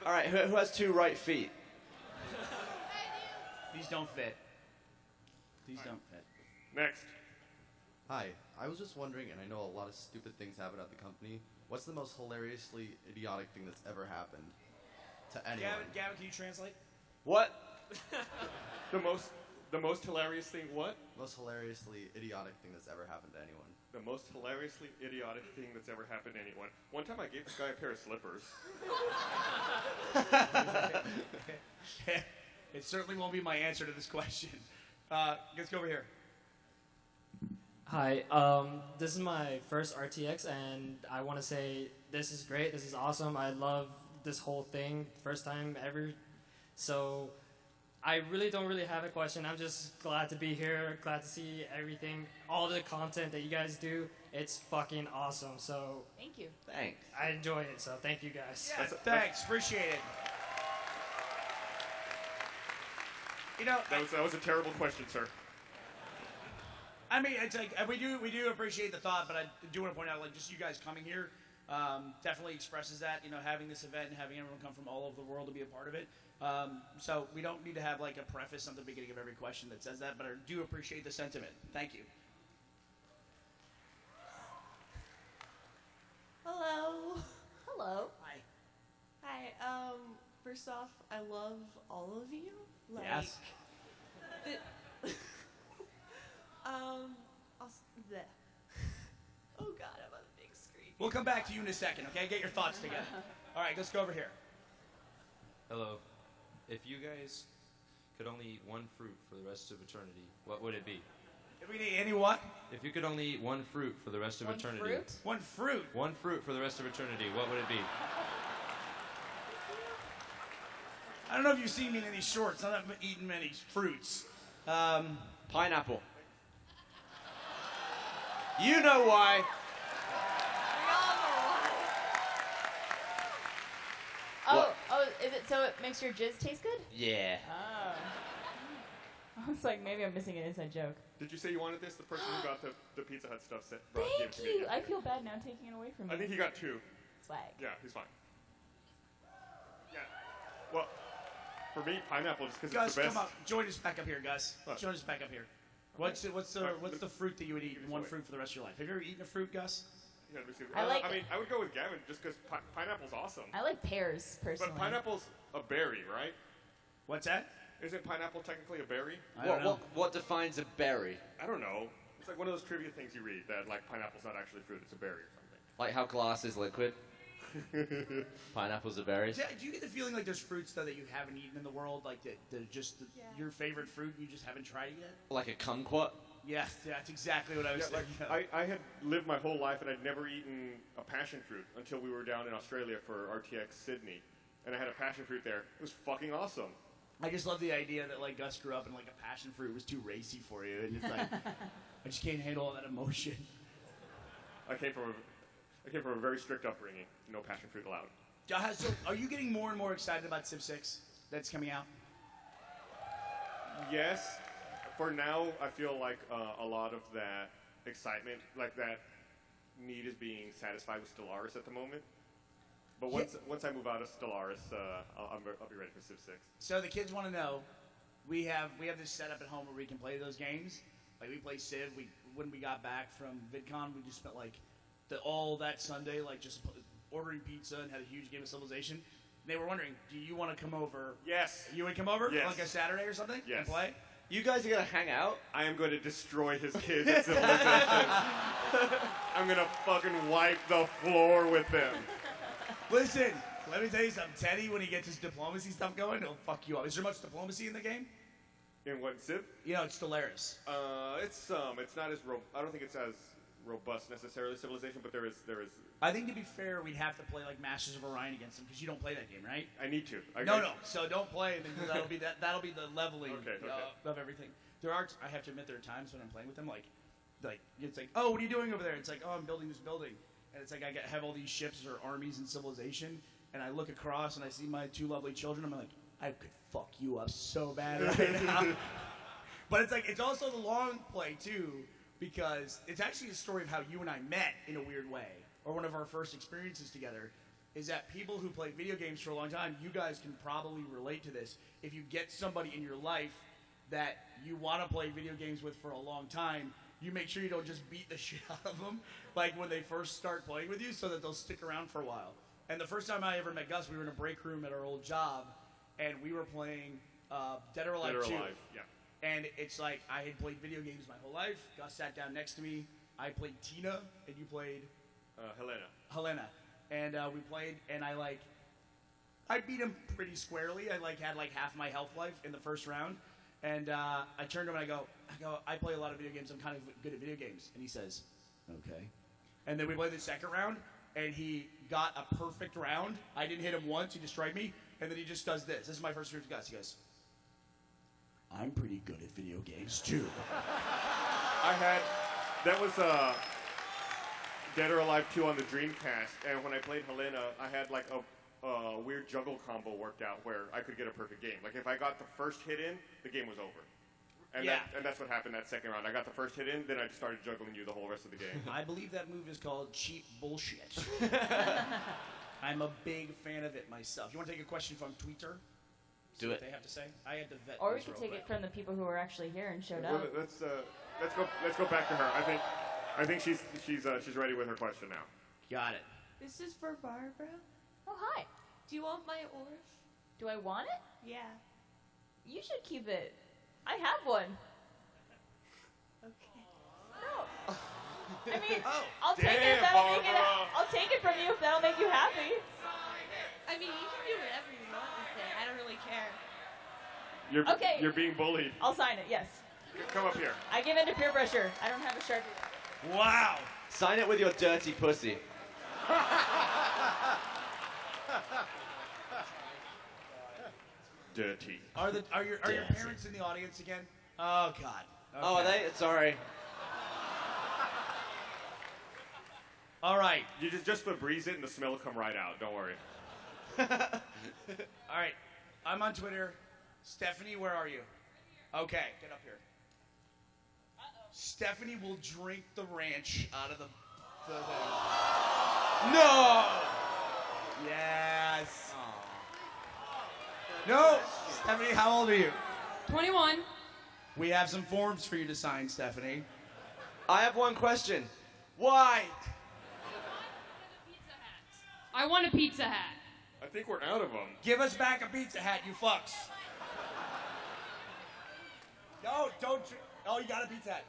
All right, who has 2 right feet? These don't fit. These don't fit. Next. Hi, I was just wondering, and I know a lot of stupid things happen at the company. What's the most hilariously idiotic thing that's ever happened to anyone? Gavin, can you translate? What? The most hilarious thing what? Most hilariously idiotic thing that's ever happened to anyone. The most hilariously idiotic thing that's ever happened to anyone. One time I gave this guy a pair of slippers. It certainly won't be my answer to this question. Let's go over here. Hi, this is my first RTX, and I want to say this is great. This is awesome. I love this whole thing. First time ever. So I really don't have a question. I'm just glad to be here, glad to see everything, all the content that you guys do. It's fucking awesome. So Thank you. Thanks. I enjoy it. So thank you guys. Yeah, thanks. Appreciate it. You know, That was a terrible question, sir. I mean, it's like we do appreciate the thought, but I do want to point out, like, just you guys coming here definitely expresses that. You know, having this event and having everyone come from all over the world to be a part of it. So we don't need to have like a preface at the beginning of every question that says that, but I do appreciate the sentiment. Thank you. Hello. Hello. Hi. Hi. First off, I love all of you. Like, Yes. Bleh. Oh God, I'm on the big screen. We'll come back to you in a second, okay? Get your thoughts together. All right, let's go over here. Hello. If you guys could only eat one fruit for the rest of eternity, what would it be? If we need any what? If you could only eat one fruit for the rest of eternity. Fruit? One fruit. One fruit for the rest of eternity, what would it be? I don't know if you've seen me in any shorts. I'm not eating many fruits. Pineapple. You know why. Oh, is it so it makes your jizz taste good? Yeah. Oh. I was like, maybe I'm missing an inside joke. Did you say you wanted this? The person who got the Pizza Hut stuff gave it Thank to me. you. I feel bad now taking it away from you. I think he got 2. Swag. Yeah, he's fine. Yeah. Well, for me, pineapple just because Gus, it's the best. come on. Join us back up here, Gus. What? Join us back up here. What's the fruit that you would eat one fruit for the rest of your life? Have you ever eaten a fruit, Gus? Yeah, let me see. I I mean, I would go with Gavin just because pineapple's awesome. I like pears, personally. But pineapple's a berry, right? What's that? Isn't pineapple technically a berry? I don't know. What defines a berry? I don't know. It's like one of those trivia things you read that like pineapple's not actually fruit; it's a berry or something. Like how glass is liquid. Pineapples are berries. Do you get the feeling like there's fruits though that you haven't eaten in the world, like that they're just your favorite fruit and you just haven't tried it yet? Like a kumquat. Yes, that's exactly what I was Yeah, thinking. like, I had lived my whole life and I'd never eaten a passion fruit until we were down in Australia for RTX Sydney, and I had a passion fruit there. It was fucking awesome. I just love the idea that like Gus grew up and like a passion fruit was too racy for you, and it's like I just can't handle all that emotion. I came from a very strict upbringing. No passion fruit allowed. So, are you getting more and more excited about Civ 6 that's coming out? Yes. For now, I feel like a lot of that excitement, like that need is being satisfied with Stellaris at the moment. But once I move out of Stellaris, I'll be ready for Civ 6. So the kids want to know, we have this setup at home where we can play those games. Like we play Civ. When we got back from VidCon, we just spent like all that Sunday like just ordering pizza and had a huge game of Civilization. They were wondering, do you want to come over? Yes. You would come over? Yes. Like a Saturday or something? Yes. And play? You guys are gonna hang out? I am going to destroy his kids at Civilization. I'm going to fucking wipe the floor with them. Listen, let me tell you something. Teddy, when he gets his diplomacy stuff going, he'll fuck you up. Is there much diplomacy in the game? In what, Civ? You know, it's Stellaris. It's not as I don't think it's as robust necessarily Civilization, but there is. I think to be fair, we'd have to play like Masters of Orion against them because you don't play that game, right? I need to. No. So don't play. And then that'll be the leveling Okay. of everything. I have to admit, there are times when I'm playing with them, like it's like, oh, what are you doing over there? It's like, oh, I'm building this building, and it's like I have all these ships or armies in Civilization, and I look across and I see my two lovely children. I'm like, I could fuck you up so bad right now. But it's like it's also the long play too, because it's actually a story of how you and I met in a weird way, or one of our first experiences together. Is that people who play video games for a long time, you guys can probably relate to this. If you get somebody in your life that you want to play video games with for a long time, you make sure you don't just beat the shit out of them, like when they first start playing with you, so that they'll stick around for a while. And the first time I ever met Gus, we were in a break room at our old job, and we were playing Dead or Alive 2. Yeah. And it's like I had played video games my whole life. Gus sat down next to me. I played Tina, and you played Helena. And we played, and I beat him pretty squarely. I had half my health life in the first round. And I turned to him and I go, I play a lot of video games. I'm kind of good at video games. And he says, okay. And then we played the second round, and he got a perfect round. I didn't hit him once. He destroyed me. And then he just does this. This is my first experience with Gus. He goes, I'm pretty good at video games, too. That was Dead or Alive 2 on the Dreamcast, and when I played Helena, I had like a weird juggle combo worked out where I could get a perfect game. Like if I got the first hit in, the game was over. And that's what happened that second round. I got the first hit in, then I just started juggling you the whole rest of the game. I believe that move is called cheap bullshit. I'm a big fan of it myself. You want to take a question from Twitter? Do it. What they have to say? I had to vet. Or we these could real take quick. it from the people who were actually here and showed Well, up. let's go back to her. I think she's ready with her question now. Got it. This is for Barbara. Oh, hi. Do you want my Orf? Do I want it? Yeah. You should keep it. I have one. Okay. No. I mean, Oh, I'll take it if that'll make it. I'll take it from you if that'll make you happy. I mean, you can do whatever you want with it. I don't really care. You're being bullied. I'll sign it. Yes. Come up here. I give in to peer pressure. I don't have a Sharpie. Wow. Sign it with your dirty pussy. Dirty. Are your parents in the audience again? Oh God. Okay. Oh, are they? Sorry. All right. You just Febreze it and the smell will come right out. Don't worry. All right. I'm on Twitter. Stephanie, where are you? Okay, get up here. Stephanie will drink the ranch out of the No! Yes. No! Stephanie, how old are you? 21. We have some forms for you to sign, Stephanie. I have one question. Why? I want a Pizza Hat. I think we're out of them. Give us back a Pizza Hat, you fucks. No, don't. Oh, you got a Pizza Hat.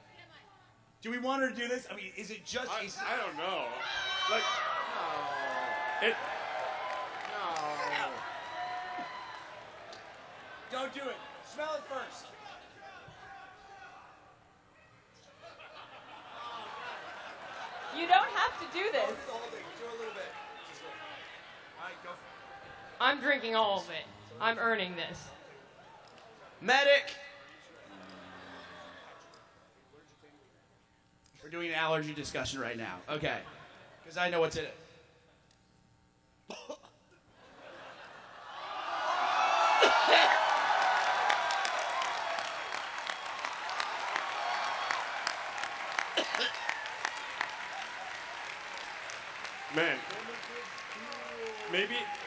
Do we want her to do this? I mean, is it just? I don't know. Like, it. No. Don't do it. Smell it first. You don't have to do this. Do a little bit. All right, go. I'm drinking all of it. I'm earning this. Medic! We're doing an allergy discussion right now. Okay. Because I know what's in it.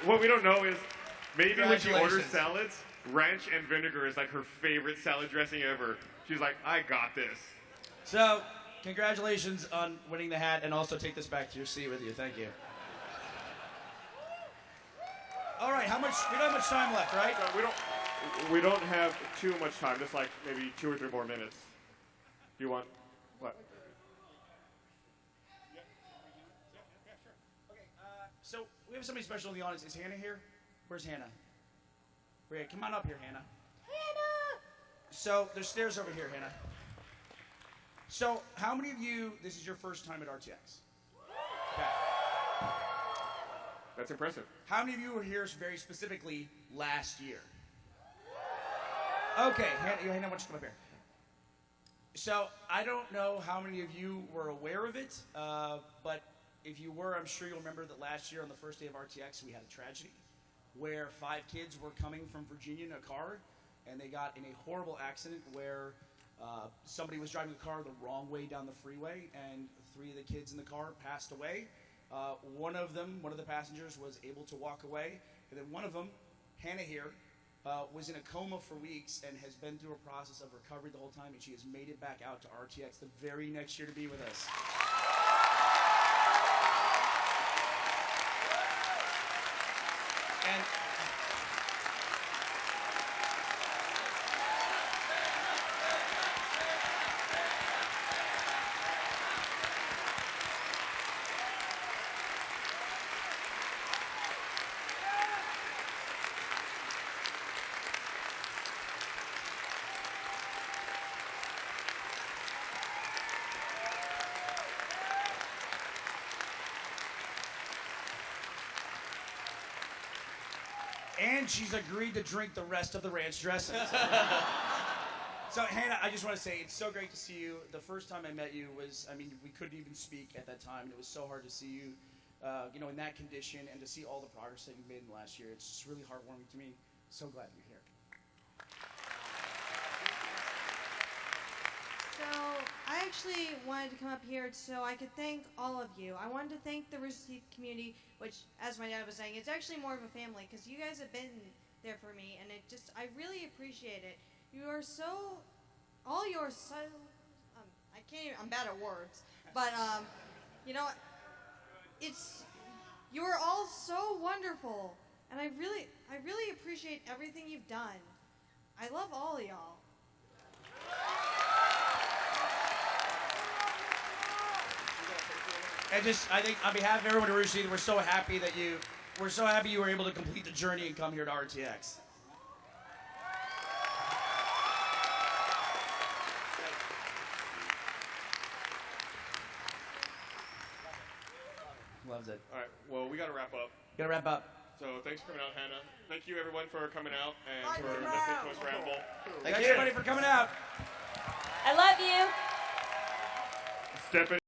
what we don't know is maybe when she orders Congratulations. salads, ranch and vinegar is like her favorite salad dressing ever. She's like, I got this. So, congratulations on winning the hat, and also take this back to your seat with you. Thank you. All right, we don't have much time left, right? We don't have too much time. Just like maybe 2 or 3 more minutes. Do you want what? So we have somebody special in the audience. Is Hannah here? Where's Hannah? Great, come on up here, Hannah. Hannah! So there's stairs over here, Hannah. So how many of you, this is your first time at RTX? Okay. That's impressive. How many of you were here very specifically last year? Okay, Hannah, why don't you come up here? So I don't know how many of you were aware of it, but if you were, I'm sure you'll remember that last year on the first day of RTX, we had a tragedy where 5 kids were coming from Virginia in a car, and they got in a horrible accident where somebody was driving the car the wrong way down the freeway, and 3 of the kids in the car passed away. One of the passengers, was able to walk away, and then one of them, Hannah here, was in a coma for weeks and has been through a process of recovery the whole time, and she has made it back out to RTX the very next year to be with us. And she's agreed to drink the rest of the ranch dressing. So, Hannah, I just want to say it's so great to see you. The first time I met you was, we couldn't even speak at that time. It was so hard to see you, in that condition, and to see all the progress that you've made in the last year. It's just really heartwarming to me. So glad you're here. So I actually wanted to come up here so I could thank all of you. I wanted to thank the Rooster Teeth community, which, as my dad was saying, it's actually more of a family because you guys have been there for me, and I really appreciate it. You are so, all your so, I can't even, I'm bad at words, but you are all so wonderful, and I really appreciate everything you've done. I love all of y'all. And I think on behalf of everyone at Rooster Teeth, we're so happy you were able to complete the journey and come here to RTX. Loves it. All right, well, we got to wrap up. Gotta wrap up. So thanks for coming out, Hannah. Thank you, everyone, for coming out and for listening to us ramble. Thanks, everybody, for coming out. I love you. Stephanie.